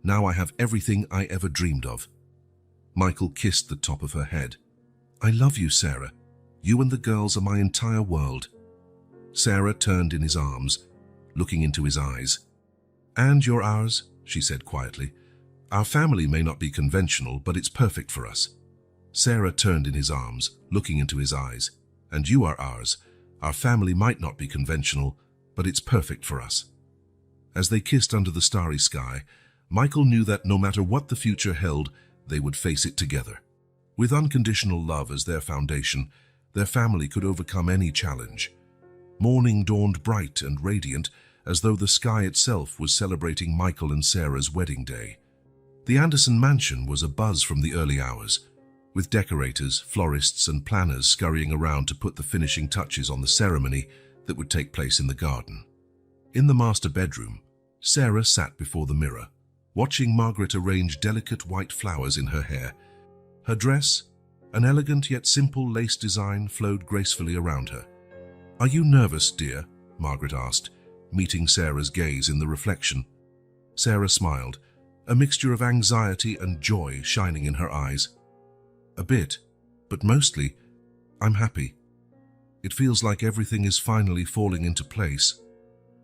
I have everything I ever dreamed of." Michael kissed the top of her head. "I love you, Sarah. You and the girls are my entire world." Sarah turned in his arms, looking into his eyes. "And you're ours," she said quietly. "Our family may not be conventional, but it's perfect for us." Sarah turned in his arms, looking into his eyes. "And you are ours. Our family might not be conventional, but it's perfect for us." As they kissed under the starry sky, Michael knew that no matter what the future held, they would face it together. With unconditional love as their foundation, their family could overcome any challenge. Morning dawned bright and radiant, as though the sky itself was celebrating Michael and Sarah's wedding day. The Anderson mansion was abuzz from the early hours, with decorators, florists, and planners scurrying around to put the finishing touches on the ceremony that would take place in the garden. In the master bedroom, Sarah sat before the mirror, watching Margaret arrange delicate white flowers in her hair. Her dress, an elegant yet simple lace design, flowed gracefully around her. "Are you nervous, dear?" Margaret asked, meeting Sarah's gaze in the reflection. Sarah smiled, a mixture of anxiety and joy shining in her eyes. "A bit, but mostly, I'm happy. It feels like everything is finally falling into place."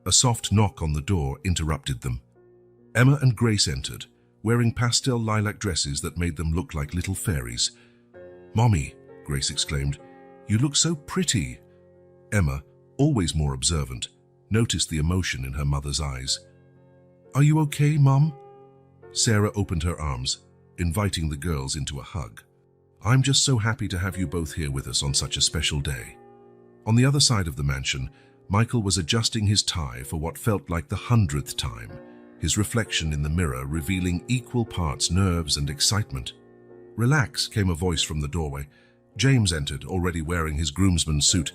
A soft knock on the door interrupted them. Emma and Grace entered, wearing pastel lilac dresses that made them look like little fairies. "Mommy," Grace exclaimed, "you look so pretty." Emma, always more observant, noticed the emotion in her mother's eyes. "Are you okay, Mom?" Sarah opened her arms, inviting the girls into a hug. "I'm just so happy to have you both here with us on such a special day." On the other side of the mansion, Michael was adjusting his tie for what felt like the 100th time, his reflection in the mirror revealing equal parts nerves and excitement. "Relax," came a voice from the doorway. James entered, already wearing his groomsman's suit.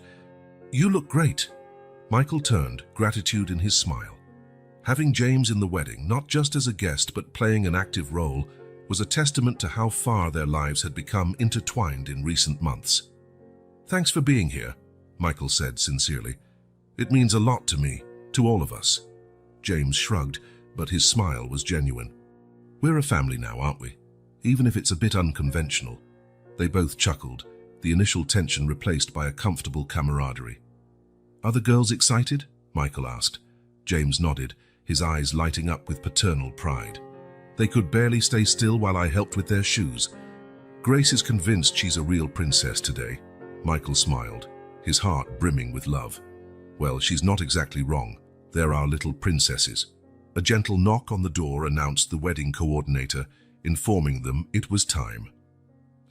"You look great." Michael turned, gratitude in his smile. Having James in the wedding, not just as a guest but playing an active role, was a testament to how far their lives had become intertwined in recent months. "Thanks for being here," Michael said sincerely. "It means a lot to me, to all of us." James shrugged, but his smile was genuine. "We're a family now, aren't we? Even if it's a bit unconventional." They both chuckled, the initial tension replaced by a comfortable camaraderie. "Are the girls excited?" Michael asked. James nodded, his eyes lighting up with paternal pride. "They could barely stay still while I helped with their shoes. Grace is convinced she's a real princess today." Michael smiled, his heart brimming with love. "Well, she's not exactly wrong. They're our little princesses." A gentle knock on the door announced the wedding coordinator, informing them it was time.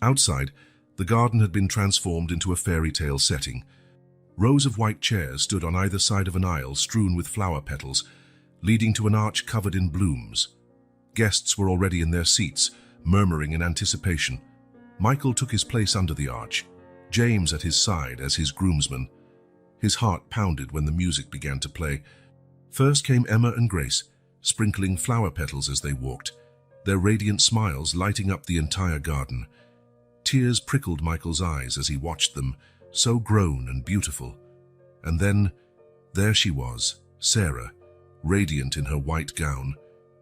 Outside, the garden had been transformed into a fairy tale setting. Rows of white chairs stood on either side of an aisle strewn with flower petals, leading to an arch covered in blooms. Guests were already in their seats, murmuring in anticipation. Michael took his place under the arch, James at his side as his groomsman. His heart pounded when the music began to play. First came Emma and Grace, sprinkling flower petals as they walked, their radiant smiles lighting up the entire garden. Tears prickled Michael's eyes as he watched them, so grown and beautiful. And then, there she was, Sarah, radiant in her white gown,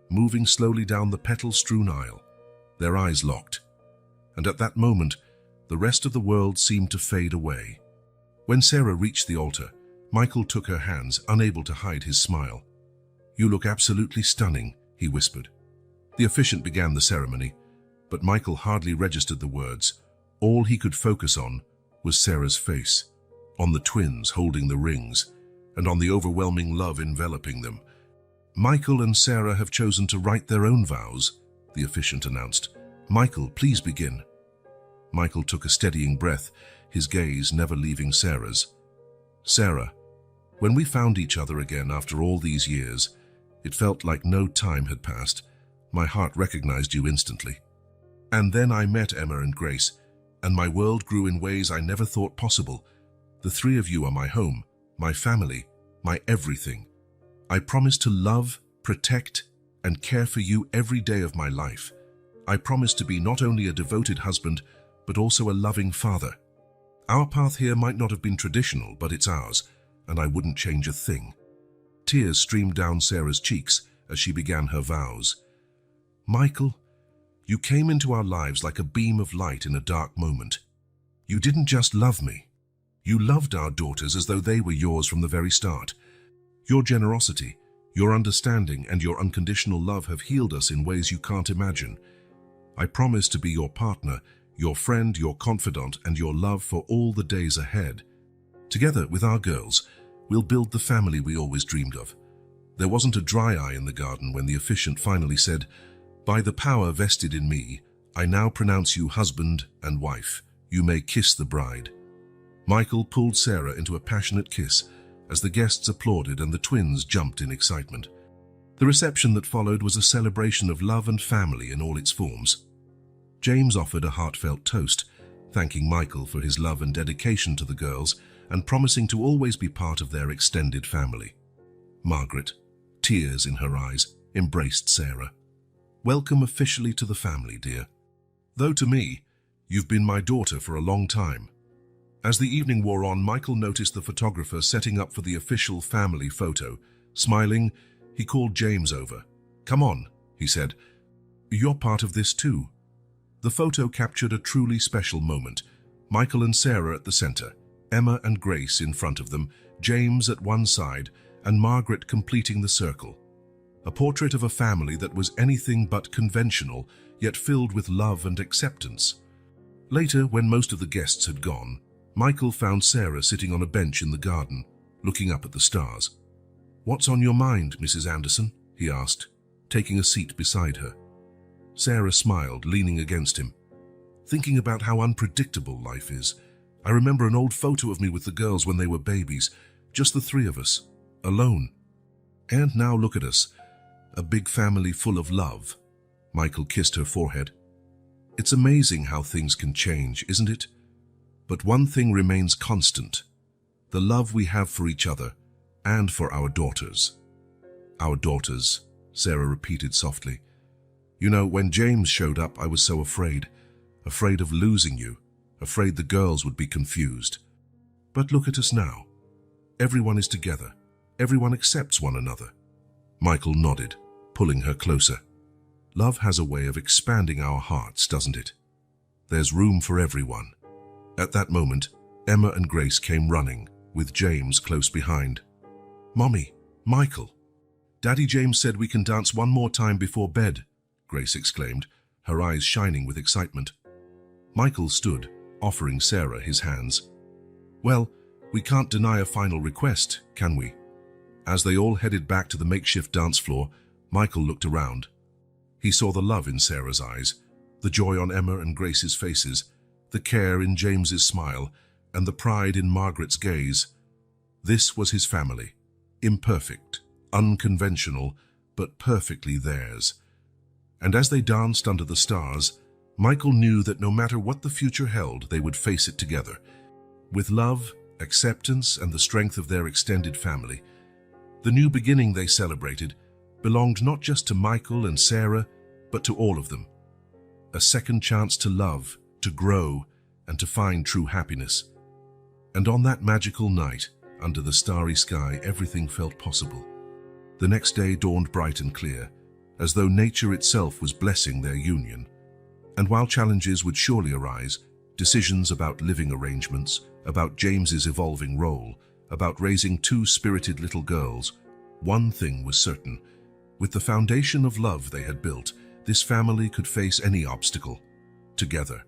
moving slowly down the petal-strewn aisle. Their eyes locked, and at that moment, the rest of the world seemed to fade away. When Sarah reached the altar, Michael took her hands, unable to hide his smile. "You look absolutely stunning," he whispered. The officiant began the ceremony, but Michael hardly registered the words. All he could focus on was Sarah's face, on the twins holding the rings, and on the overwhelming love enveloping them. "Michael and Sarah have chosen to write their own vows," the officiant announced. "Michael, please begin." Michael took a steadying breath, his gaze never leaving Sarah's. "Sarah, when we found each other again after all these years, it felt like no time had passed. My heart recognized you instantly. And then I met Emma and Grace, and my world grew in ways I never thought possible. The three of you are my home, my family, my everything. I promise to love, protect, and care for you every day of my life. I promise to be not only a devoted husband, but also a loving father. Our path here might not have been traditional, but it's ours, and I wouldn't change a thing." Tears streamed down Sarah's cheeks as she began her vows. "Michael, you came into our lives like a beam of light in a dark moment. You didn't just love me. You loved our daughters as though they were yours from the very start. Your generosity, your understanding, and your unconditional love have healed us in ways you can't imagine. I promise to be your partner, your friend, your confidant, and your love for all the days ahead. Together with our girls, we'll build the family we always dreamed of." There wasn't a dry eye in the garden when the officiant finally said, "By the power vested in me, I now pronounce you husband and wife. You may kiss the bride." Michael pulled Sarah into a passionate kiss as the guests applauded and the twins jumped in excitement. The reception that followed was a celebration of love and family in all its forms. James offered a heartfelt toast, thanking Michael for his love and dedication to the girls and promising to always be part of their extended family. Margaret, tears in her eyes, embraced Sarah. "Welcome officially to the family, dear. Though to me, you've been my daughter for a long time." As the evening wore on, Michael noticed the photographer setting up for the official family photo. Smiling, he called James over. "Come on," he said. "You're part of this too." The photo captured a truly special moment. Michael and Sarah at the center, Emma and Grace in front of them, James at one side, and Margaret completing the circle. A portrait of a family that was anything but conventional, yet filled with love and acceptance. Later, when most of the guests had gone, Michael found Sarah sitting on a bench in the garden, looking up at the stars. "What's on your mind, Mrs. Anderson?" he asked, taking a seat beside her. Sarah smiled, leaning against him. "Thinking about how unpredictable life is. I remember an old photo of me with the girls when they were babies, just the three of us, alone. And now look at us, a big family full of love." Michael kissed her forehead. "It's amazing how things can change, isn't it? But one thing remains constant, the love we have for each other and for our daughters." "Our daughters," Sarah repeated softly. "You know, when James showed up, I was so afraid of losing you, afraid the girls would be confused. But look at us now. Everyone is together. Everyone accepts one another." Michael nodded, pulling her closer. "Love has a way of expanding our hearts, doesn't it? There's room for everyone." At that moment, Emma and Grace came running, with James close behind. "Mommy, Michael, Daddy James said we can dance one more time before bed," Grace exclaimed, her eyes shining with excitement. Michael stood, offering Sarah his hands. "Well, we can't deny a final request, can we?" As they all headed back to the makeshift dance floor, Michael looked around. He saw the love in Sarah's eyes, the joy on Emma and Grace's faces, the care in James's smile, and the pride in Margaret's gaze. This was his family, imperfect, unconventional, but perfectly theirs. And as they danced under the stars, Michael knew that no matter what the future held, they would face it together, with love acceptance, and the strength of their extended family. The new beginning they celebrated belonged not just to Michael and Sarah, but to all of them. A second chance to love, to grow, and to find true happiness. And on that magical night, under the starry sky, everything felt possible. The next day dawned bright and clear, as though nature itself was blessing their union. And while challenges would surely arise, decisions about living arrangements, about James's evolving role, about raising two spirited little girls, one thing was certain. With the foundation of love they had built, this family could face any obstacle, together.